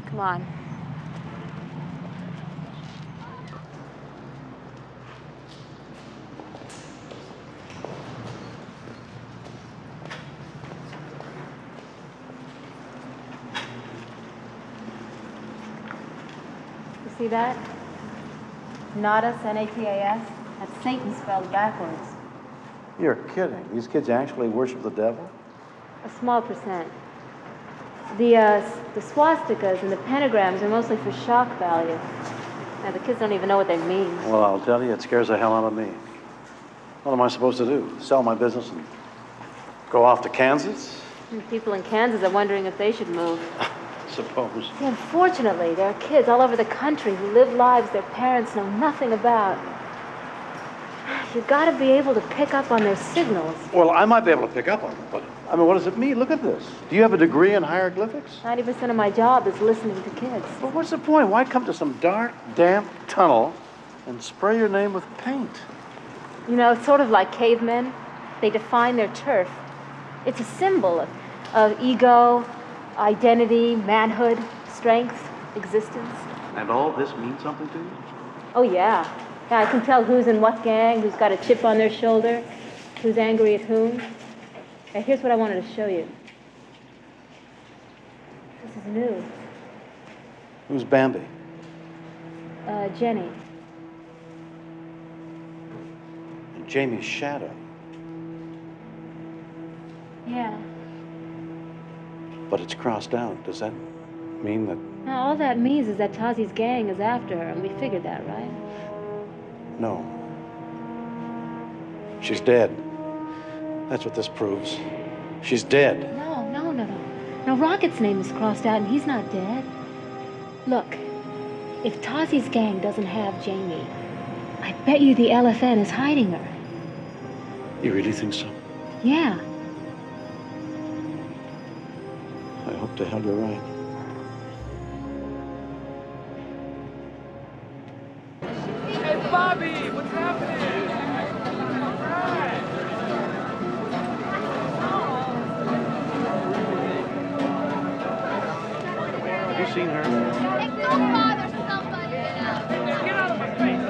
Come on. You see that? Natas, N-A-T-A-S. That's Satan spelled backwards. You're kidding. These kids actually worship the devil? A small percent. The swastikas and the pentagrams are mostly for shock value. Now, the kids don't even know what they mean. Well, I'll tell you, it scares the hell out of me. What am I supposed to do? Sell my business and go off to Kansas? And people in Kansas are wondering if they should move. Suppose. See, unfortunately, there are kids all over the country who live lives their parents know nothing about. You've got to be able to pick up on their signals. Well, I might be able to pick up on them, but, I mean, what does it mean? Look at this. Do you have a degree in hieroglyphics? 90% of my job is listening to kids. Well, what's the point? Why come to some dark, damp tunnel and spray your name with paint? You know, it's sort of like cavemen. They define their turf. It's a symbol of ego, identity, manhood, strength, existence. And all this means something to you? Oh, yeah. Yeah, I can tell who's in what gang, who's got a chip on their shoulder, who's angry at whom. Now, here's what I wanted to show you. This is new. Who's Bambi? Jenny. And Jamie's shadow. Yeah. But it's crossed out. Does that mean that... Now, all that means is that Tazi's gang is after her, and we figured that, right? No. She's dead. That's what this proves. She's dead. No. Now, Rocket's name is crossed out, and he's not dead. Look, if Tazi's gang doesn't have Jamie, I bet you the LFN is hiding her. You really think so? Yeah. I hope to hell you're right. Hey, Bobby, what's happening? Have you seen her? Hey, don't bother somebody. Get out of my face.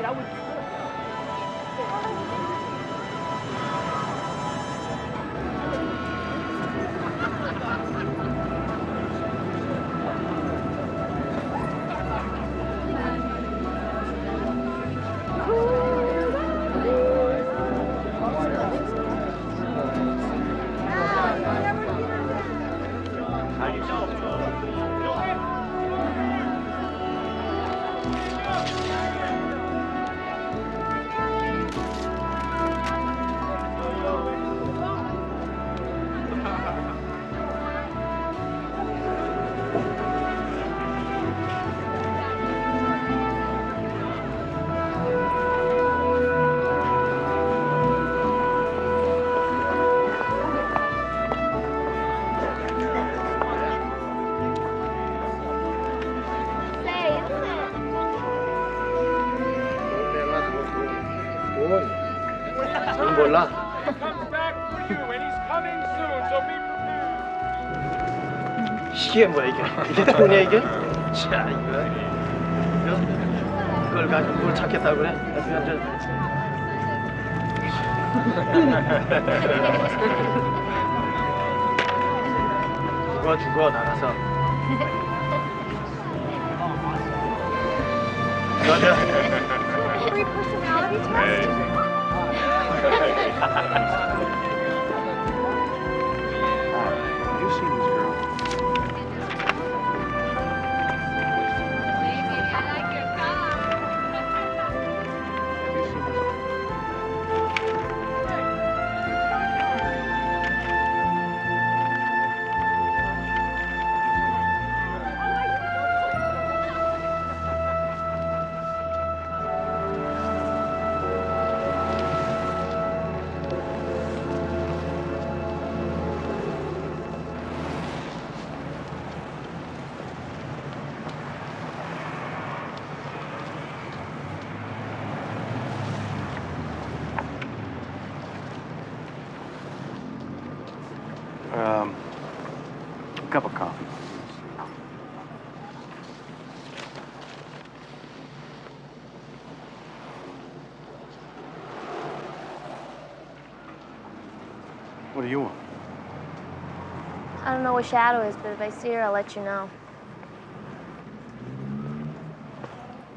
I would. 넌 몰라. Comes back for you, and he's coming soon, so be prepared. 이게 뭐야 이게? 이게 돈이야 이게? 자 이걸 가지고 뭘 찾겠다고 그래? 죽어 나가서. Free personality test? You seen this girl? A cup of coffee. What do you want? I don't know where Shadow is, but if I see her, I'll let you know.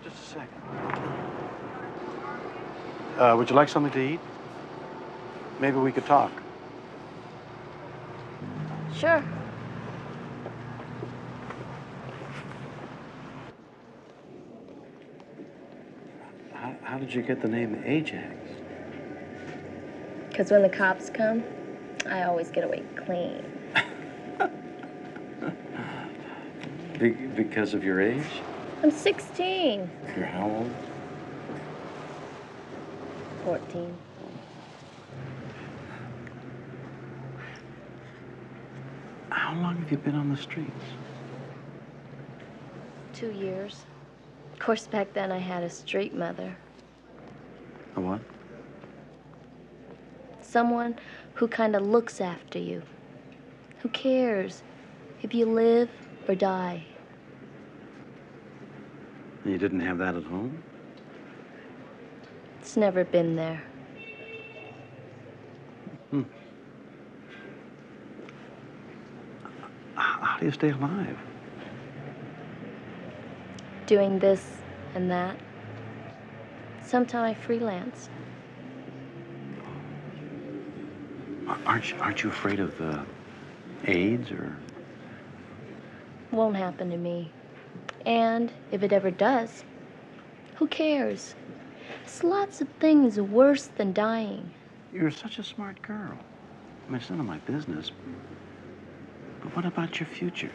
Just a second. Would you like something to eat? Maybe we could talk. Sure. How did you get the name Ajax? Because when the cops come, I always get away clean. Because of your age? I'm 16. You're how old? 14. How long have you been on the streets? 2 years. Of course, back then I had a street mother. A what? Someone who kind of looks after you. Who cares if you live or die. You didn't have that at home? It's never been there. How do you stay alive? Doing this and that. Sometimes I freelance. Aren't you afraid of AIDS or? Won't happen to me. And if it ever does, who cares? There's lots of things worse than dying. You're such a smart girl. I mean, it's none of my business. But what about your future?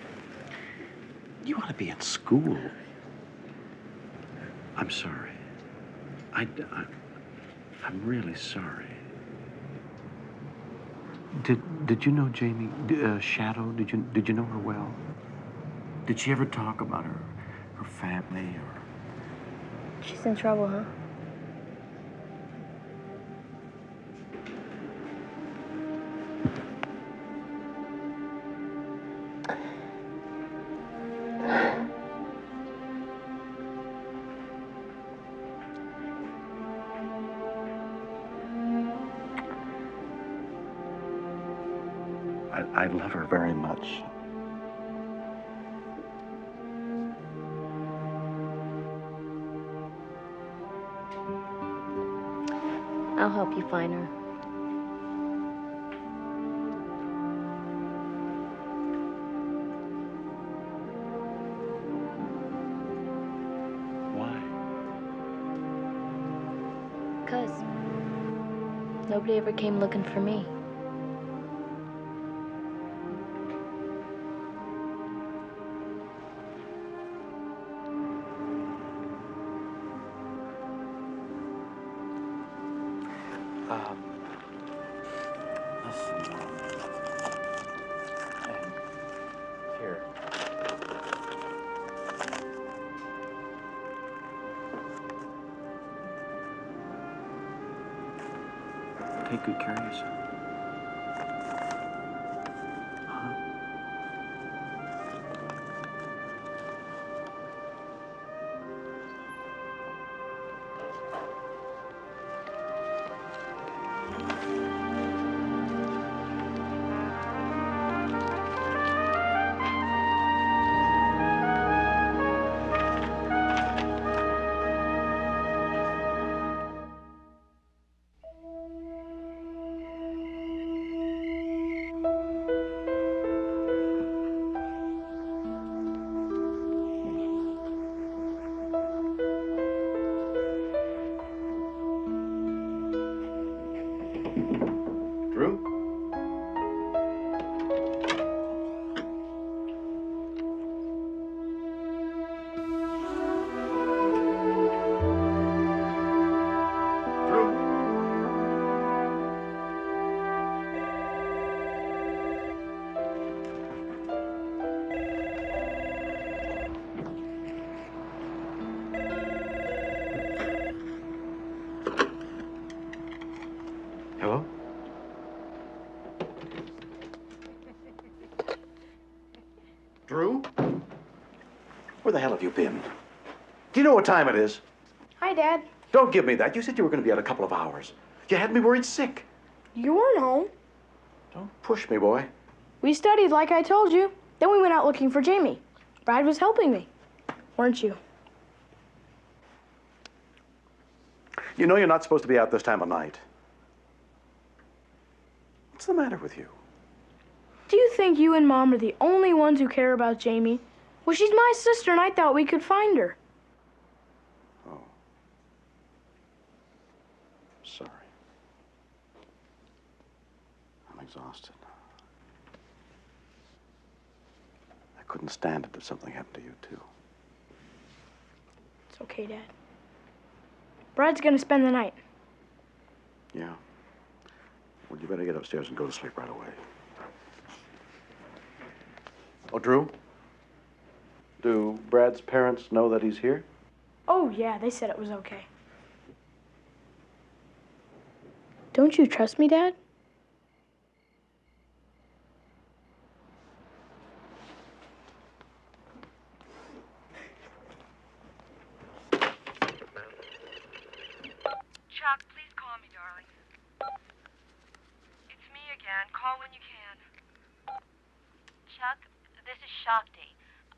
You ought to be at school. I'm sorry. I'm really sorry. Did you know Jamie Shadow? Did you know her well? Did she ever talk about her family or? She's in trouble, huh? I love her very much. I'll help you find her. Why? Because nobody ever came looking for me. Listen. Here. Take good care of yourself. Drew? Hello? Drew? Where the hell have you been? Do you know what time it is? Hi, Dad. Don't give me that. You said you were going to be out a couple of hours. You had me worried sick. You weren't home. Don't push me, boy. We studied like I told you. Then we went out looking for Jamie. Brad was helping me. Weren't you? You know you're not supposed to be out this time of night. What's the matter with you? Do you think you and Mom are the only ones who care about Jamie? Well, she's my sister, and I thought we could find her. Oh. Sorry. I'm exhausted. I couldn't stand it if something happened to you, too. It's okay, Dad. Brad's gonna spend the night. Yeah. Well, you better get upstairs and go to sleep right away. Oh, Drew? Do Brad's parents know that he's here? Oh, yeah, they said it was okay. Don't you trust me, Dad? Chuck, please call me, darling. It's me again. Call when you can. Chuck, this is Shakti.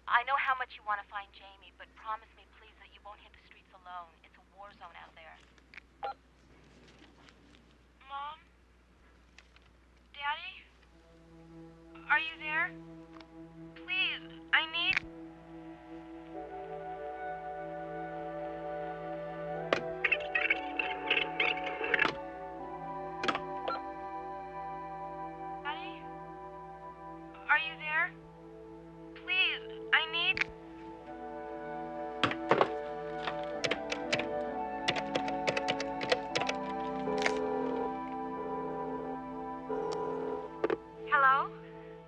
I know how much you want to find Jamie, but promise me, please, that you won't hit the streets alone. It's a war zone out there. Mom? Daddy? Are you there? Please, I need... Daddy? Are you there? Please, I need... Hello?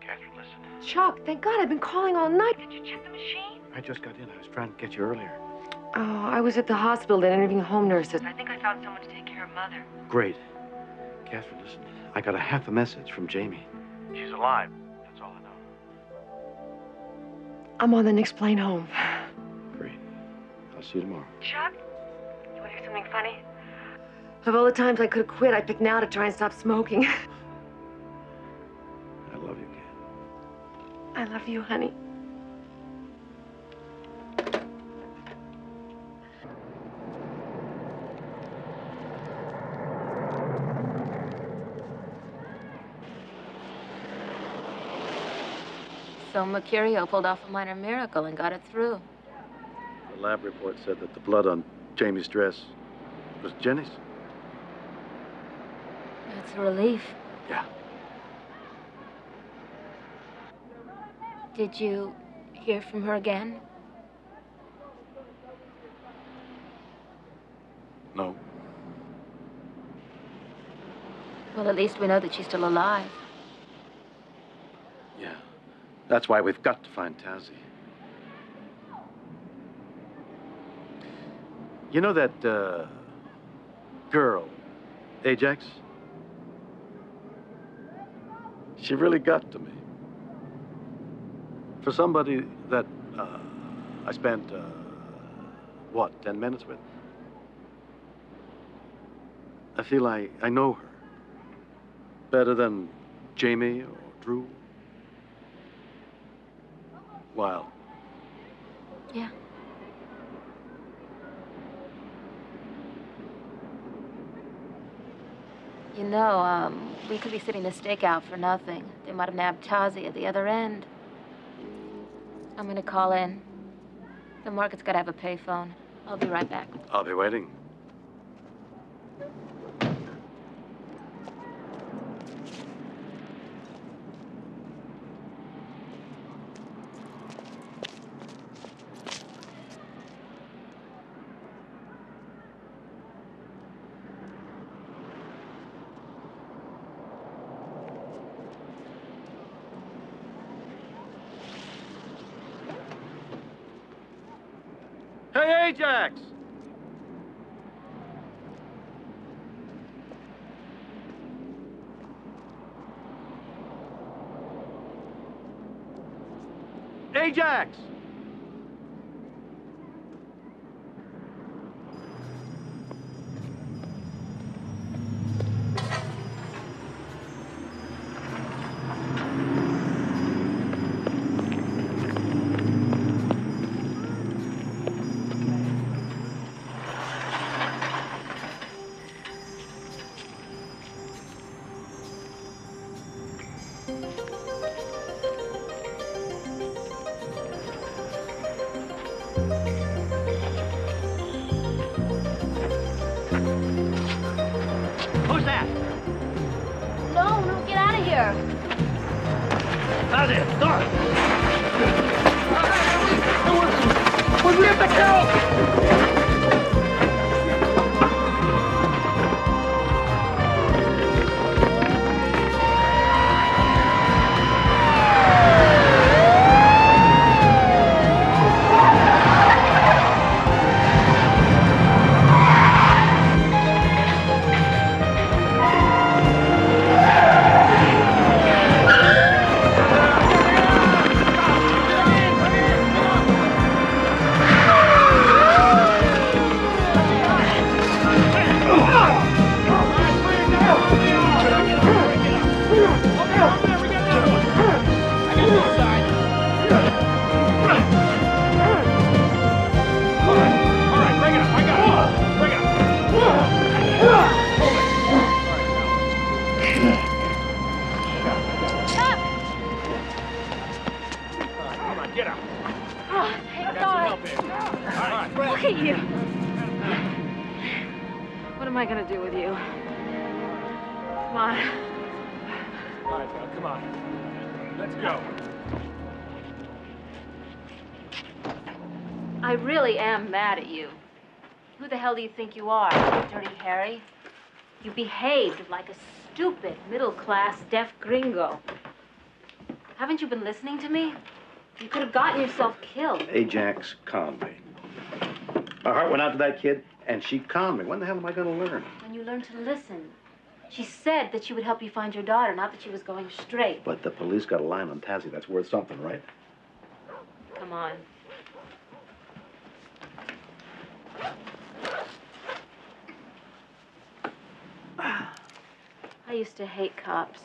Catherine, listen. Chuck, thank God, I've been calling all night. Did you check the machine? I just got in. I was trying to get you earlier. Oh, I was at the hospital then interviewing home nurses. I think I found someone to take care of Mother. Great. Catherine, listen. I got a half a message from Jamie. She's alive. That's all I know. I'm on the next plane home. Great. I'll see you tomorrow. Chuck, you want to hear something funny? Of all the times I could have quit, I picked now to try and stop smoking. I love you. love you, honey. So Mercurio pulled off a minor miracle and got it through. The lab report said that the blood on Jamie's dress was Jenny's. That's a relief. Yeah. Did you hear from her again? No. Well, at least we know that she's still alive. Yeah. That's why we've got to find Tazzy. You know that, girl, Ajax? She really got to me. For somebody that, I spent, 10 minutes with? I feel I know her. Better than Jamie or Drew. Wild. Yeah. You know, we could be sitting a stakeout for nothing. They might have nabbed Tazi at the other end. I'm gonna call in. The market's gotta have a payphone. I'll be right back. I'll be waiting. Hey, Ajax! Ajax! Who's that? No, get out of here. How's it? Start! We have to kill! Look at you. What am I gonna do with you? Come on. All right, Phil, come on. Let's go. I really am mad at you. Who the hell do you think you are, Dirty Harry? You behaved like a stupid, middle-class, deaf gringo. Haven't you been listening to me? You could have gotten yourself killed. Ajax calmed me. My heart went out to that kid, and she calmed me. When the hell am I going to learn? When you learn to listen. She said that she would help you find your daughter, not that she was going straight. But the police got a line on Tazzy. That's worth something, right? Come on. I used to hate cops.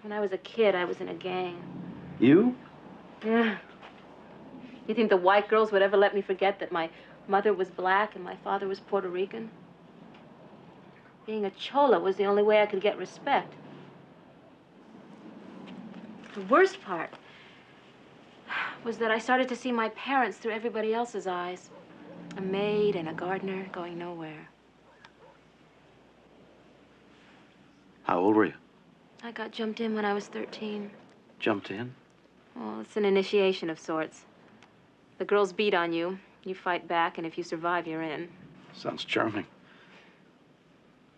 When I was a kid, I was in a gang. You? Yeah. You think the white girls would ever let me forget that my mother was black and my father was Puerto Rican? Being a chola was the only way I could get respect. The worst part was that I started to see my parents through everybody else's eyes. A maid and a gardener going nowhere. How old were you? I got jumped in when I was 13. Jumped in? Well, it's an initiation of sorts. The girls beat on you, you fight back, and if you survive, you're in. Sounds charming.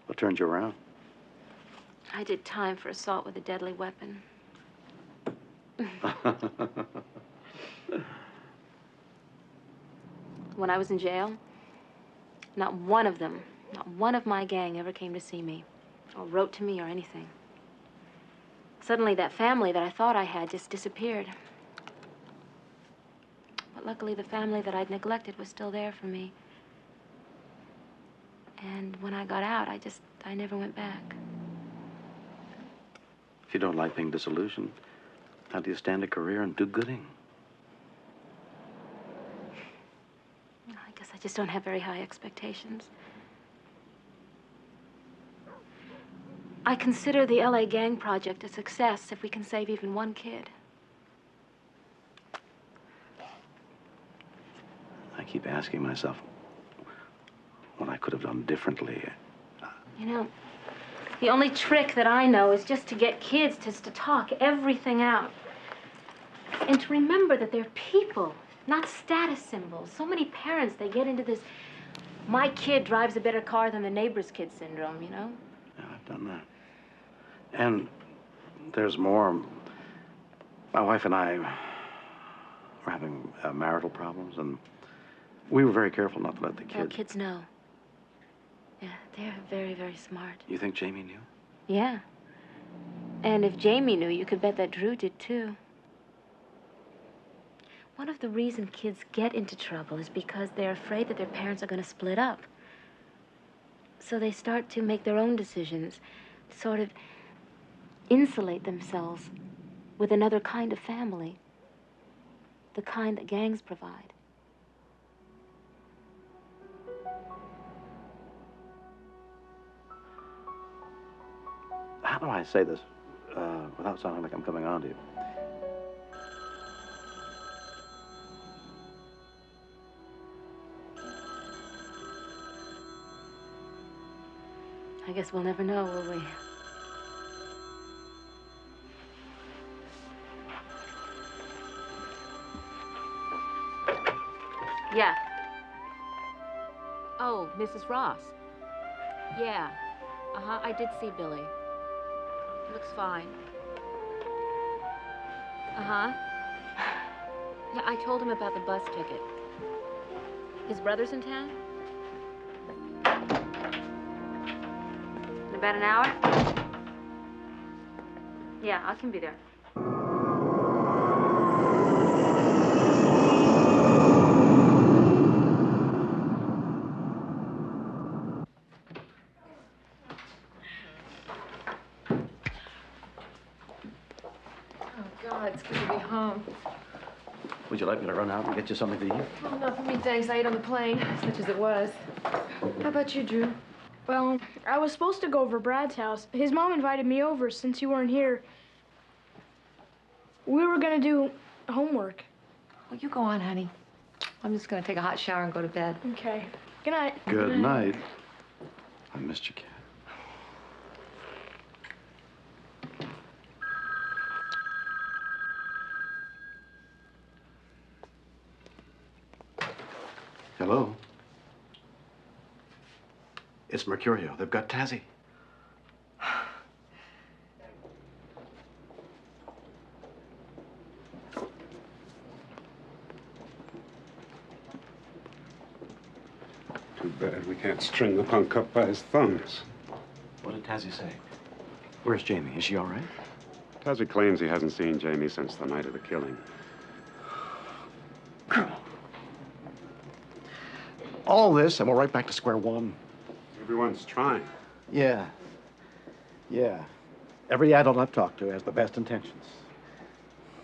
What turned you around? I did time for assault with a deadly weapon. When I was in jail, not one of them, not one of my gang ever came to see me, or wrote to me or anything. Suddenly, that family that I thought I had just disappeared. But luckily, the family that I'd neglected was still there for me. And when I got out, I never went back. If you don't like being disillusioned, how do you stand a career in do-gooding? I guess I just don't have very high expectations. I consider the LA Gang Project a success if we can save even one kid. I keep asking myself what I could have done differently. You know, the only trick that I know is just to get kids to talk everything out. And to remember that they're people, not status symbols. So many parents, they get into this, my kid drives a better car than the neighbor's kid syndrome, you know? Yeah, I've done that. And there's more. My wife and I were having marital problems, and we were very careful not to let the kids. Well, kids know. Yeah, they're very, very smart. You think Jamie knew? Yeah. And if Jamie knew, you could bet that Drew did too. One of the reasons kids get into trouble is because they're afraid that their parents are going to split up. So they start to make their own decisions, sort of insulate themselves with another kind of family, the kind that gangs provide. How do I say this without sounding like I'm coming on to you? I guess we'll never know, will we? Yeah. Oh, Mrs. Ross. Yeah. Uh-huh, I did see Billy. He looks fine. Uh-huh. Yeah, I told him about the bus ticket. His brother's in town? In about an hour? Yeah, I can be there. God, it's good to be home. Would you like me to run out and get you something to eat? Oh, not for me, thanks. I ate on the plane, such as it was. How about you, Drew? Well, I was supposed to go over Brad's house. His mom invited me over since you weren't here. We were gonna do homework. Well, you go on, honey. I'm just gonna take a hot shower and go to bed. Okay. Good night. Good night. I missed you, Kat. Hello? It's Mercurio. They've got Tazzy. Too bad we can't string the punk up by his thumbs. What did Tazzy say? Where's Jamie? Is she all right? Tazzy claims he hasn't seen Jamie since the night of the killing. All this, and we're right back to square one. Everyone's trying. Yeah. Yeah. Every adult I've talked to has the best intentions.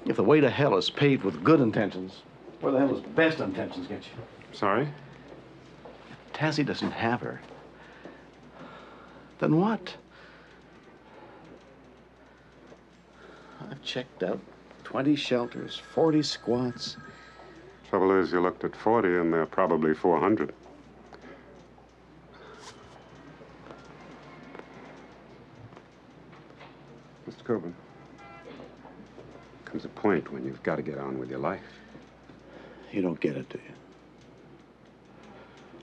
If the way to hell is paved with good intentions, where the hell does best intentions get you? Sorry? Tazzy doesn't have her. Then what? I've checked out 20 shelters, 40 squats. Trouble is, you looked at 40 and there are probably 400. Mr. Coburn, comes a point when you've got to get on with your life. You don't get it, do you?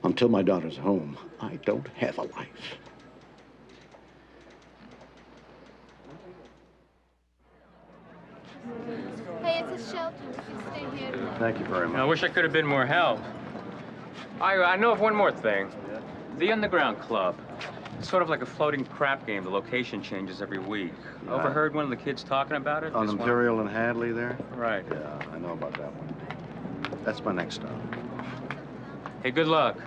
Until my daughter's home, I don't have a life. Hey, it's a shelter. We can stay here. Thank you very much. I wish I could have been more help. I know of one more thing. The Underground Club. It's sort of like a floating crap game. The location changes every week. Overheard one of the kids talking about it? On Imperial and Hadley there? Right. Yeah, I know about that one. That's my next stop. Hey, good luck.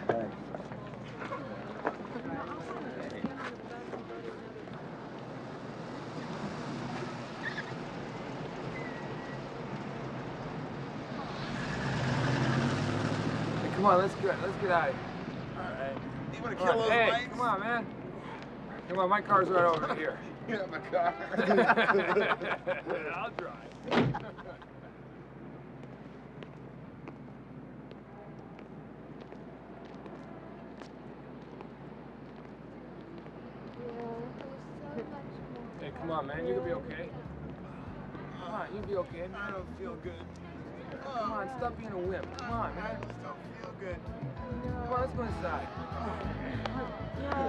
Come on, let's get out of here. All right. You want to kill those bikes? Come on, man. Come on, my car's right over here. You have a car? I'll drive. Hey, come on, man. You can be okay. Come on, you can be okay, man. I don't feel good. Come on, stop being a wimp. Come on, man. I just don't feel good. Come on, let's go inside.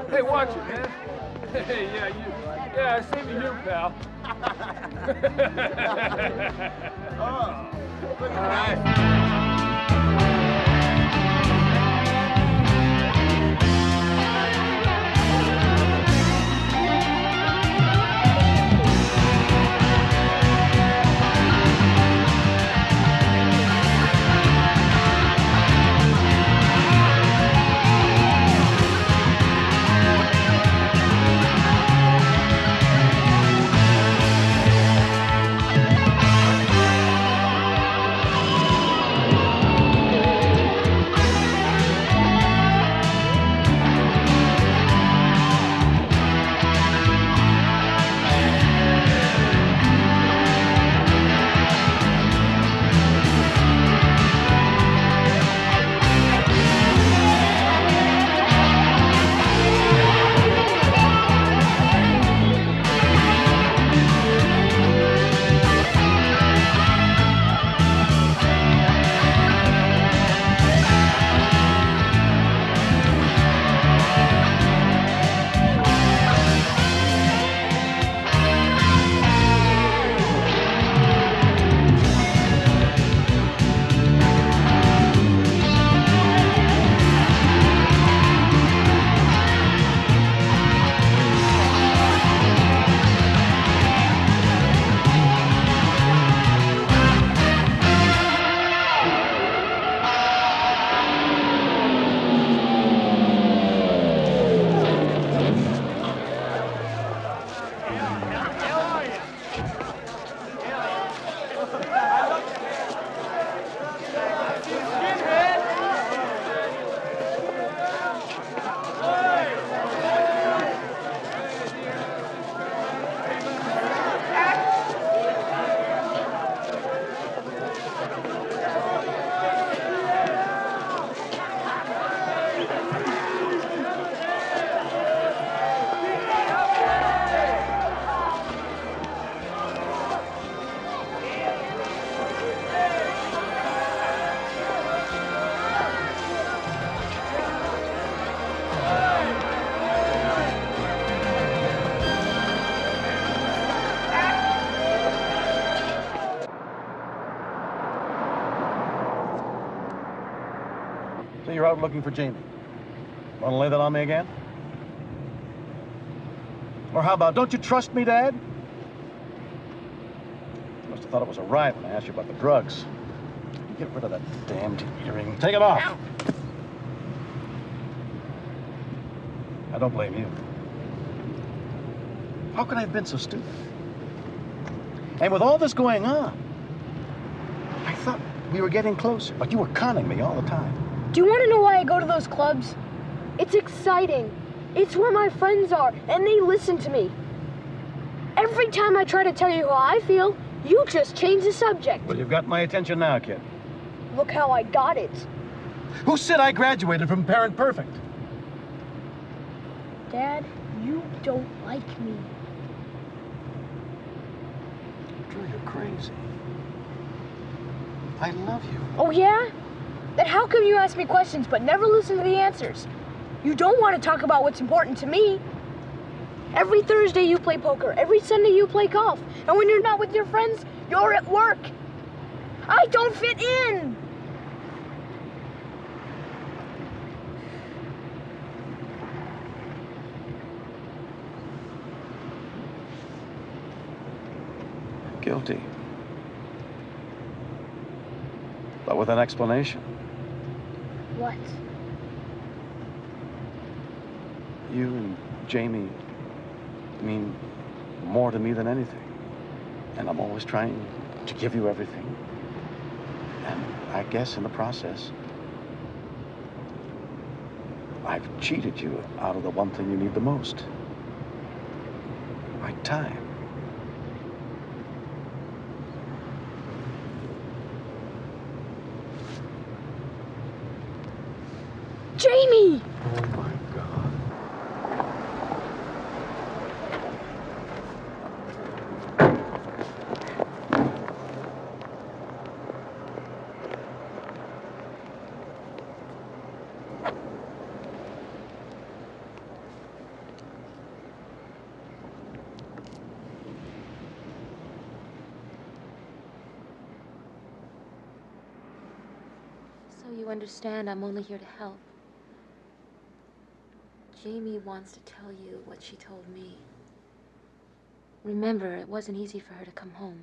Hey, watch it, man. Hey, yeah, you. Yeah, same to you, pal. Oh, look at that. So you're out looking for Jamie. Want to lay that on me again? Or how about, don't you trust me, Dad? You must have thought it was a riot when I asked you about the drugs. Get rid of that damned earring. Take it off. I don't blame you. How could I have been so stupid? And with all this going on, We were getting closer, but you were conning me all the time. Do you want to know why I go to those clubs? It's exciting. It's where my friends are, and they listen to me. Every time I try to tell you how I feel, you just change the subject. Well, you've got my attention now, kid. Look how I got it. Who said I graduated from Parent Perfect? Dad, you don't like me. Drew, you're crazy. I love you. Oh, yeah? Then how come you ask me questions but never listen to the answers? You don't want to talk about what's important to me. Every Thursday you play poker. Every Sunday you play golf. And when you're not with your friends, you're at work. I don't fit in. Guilty. But with an explanation. What? You and Jamie mean more to me than anything. And I'm always trying to give you everything. And I guess in the process, I've cheated you out of the one thing you need the most. My time. Jamie! Oh my God. So you understand I'm only here to help. Jamie wants to tell you what she told me. Remember, it wasn't easy for her to come home.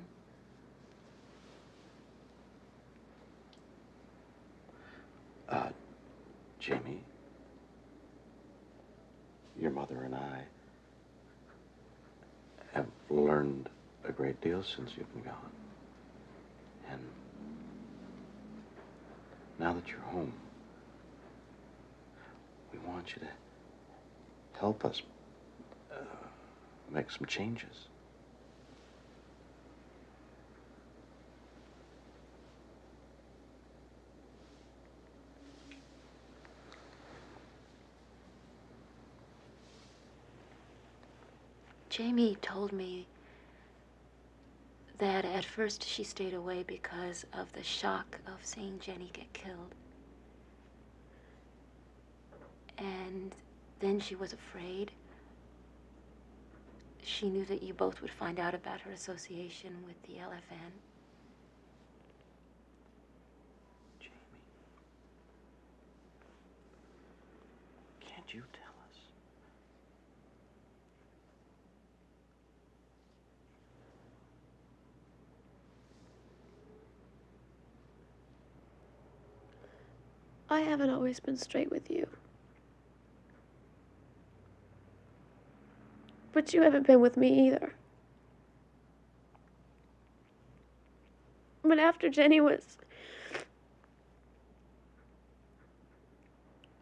Jamie, your mother and I have learned a great deal since you've been gone. And now that you're home, we want you to help us make some changes. Jamie told me that at first she stayed away because of the shock of seeing Jenny get killed. And then she was afraid. She knew that you both would find out about her association with the LFN. Jamie, can't you tell us? I haven't always been straight with you. But you haven't been with me either. But after Jenny was...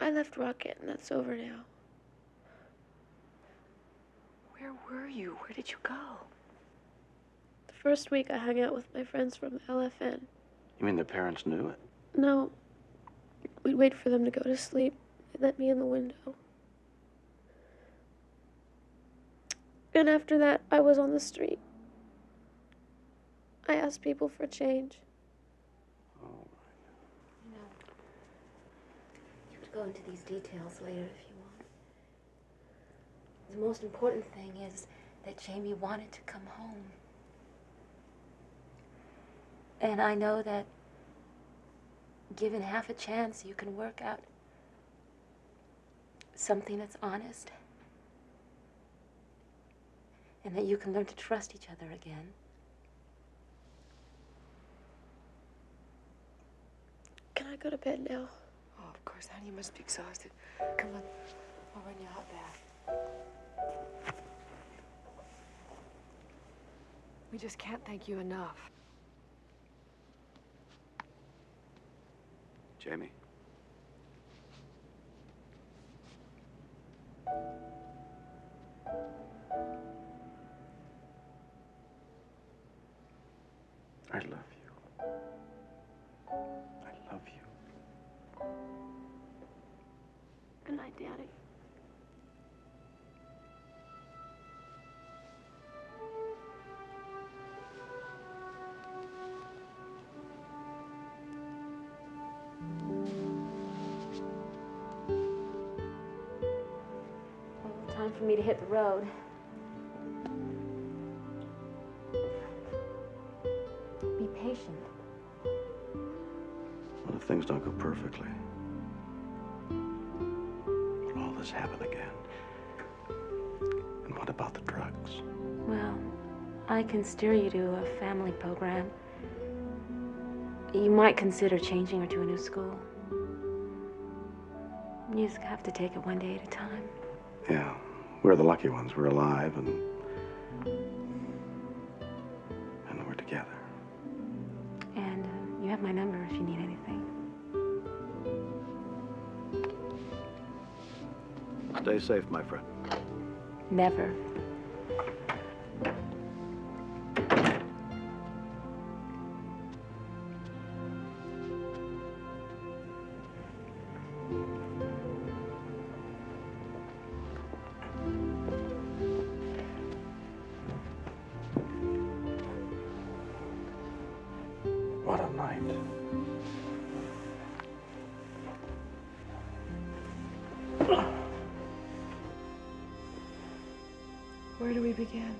I left Rocket, and that's over now. Where were you? Where did you go? The first week I hung out with my friends from the LFN. You mean the parents knew it? No. We'd wait for them to go to sleep. They'd let me in the window. And after that, I was on the street. I asked people for change. You know, you could go into these details later if you want. The most important thing is that Jamie wanted to come home. And I know that given half a chance, you can work out something that's honest. And that you can learn to trust each other again. Can I go to bed now? Oh, of course, honey, you must be exhausted. Come on, I'll run you a hot bath. We just can't thank you enough. Jamie. I love you. I love you. Good night, Daddy. Well, time for me to hit the road. Be patient. What if things don't go perfectly? Will all this happen again? And what about the drugs? Well, I can steer you to a family program. You might consider changing her to a new school. You just have to take it one day at a time. Yeah, we're the lucky ones. We're alive and we're together. And you have my number if you need anything. Stay safe, my friend. Never. What a night. Where do we begin?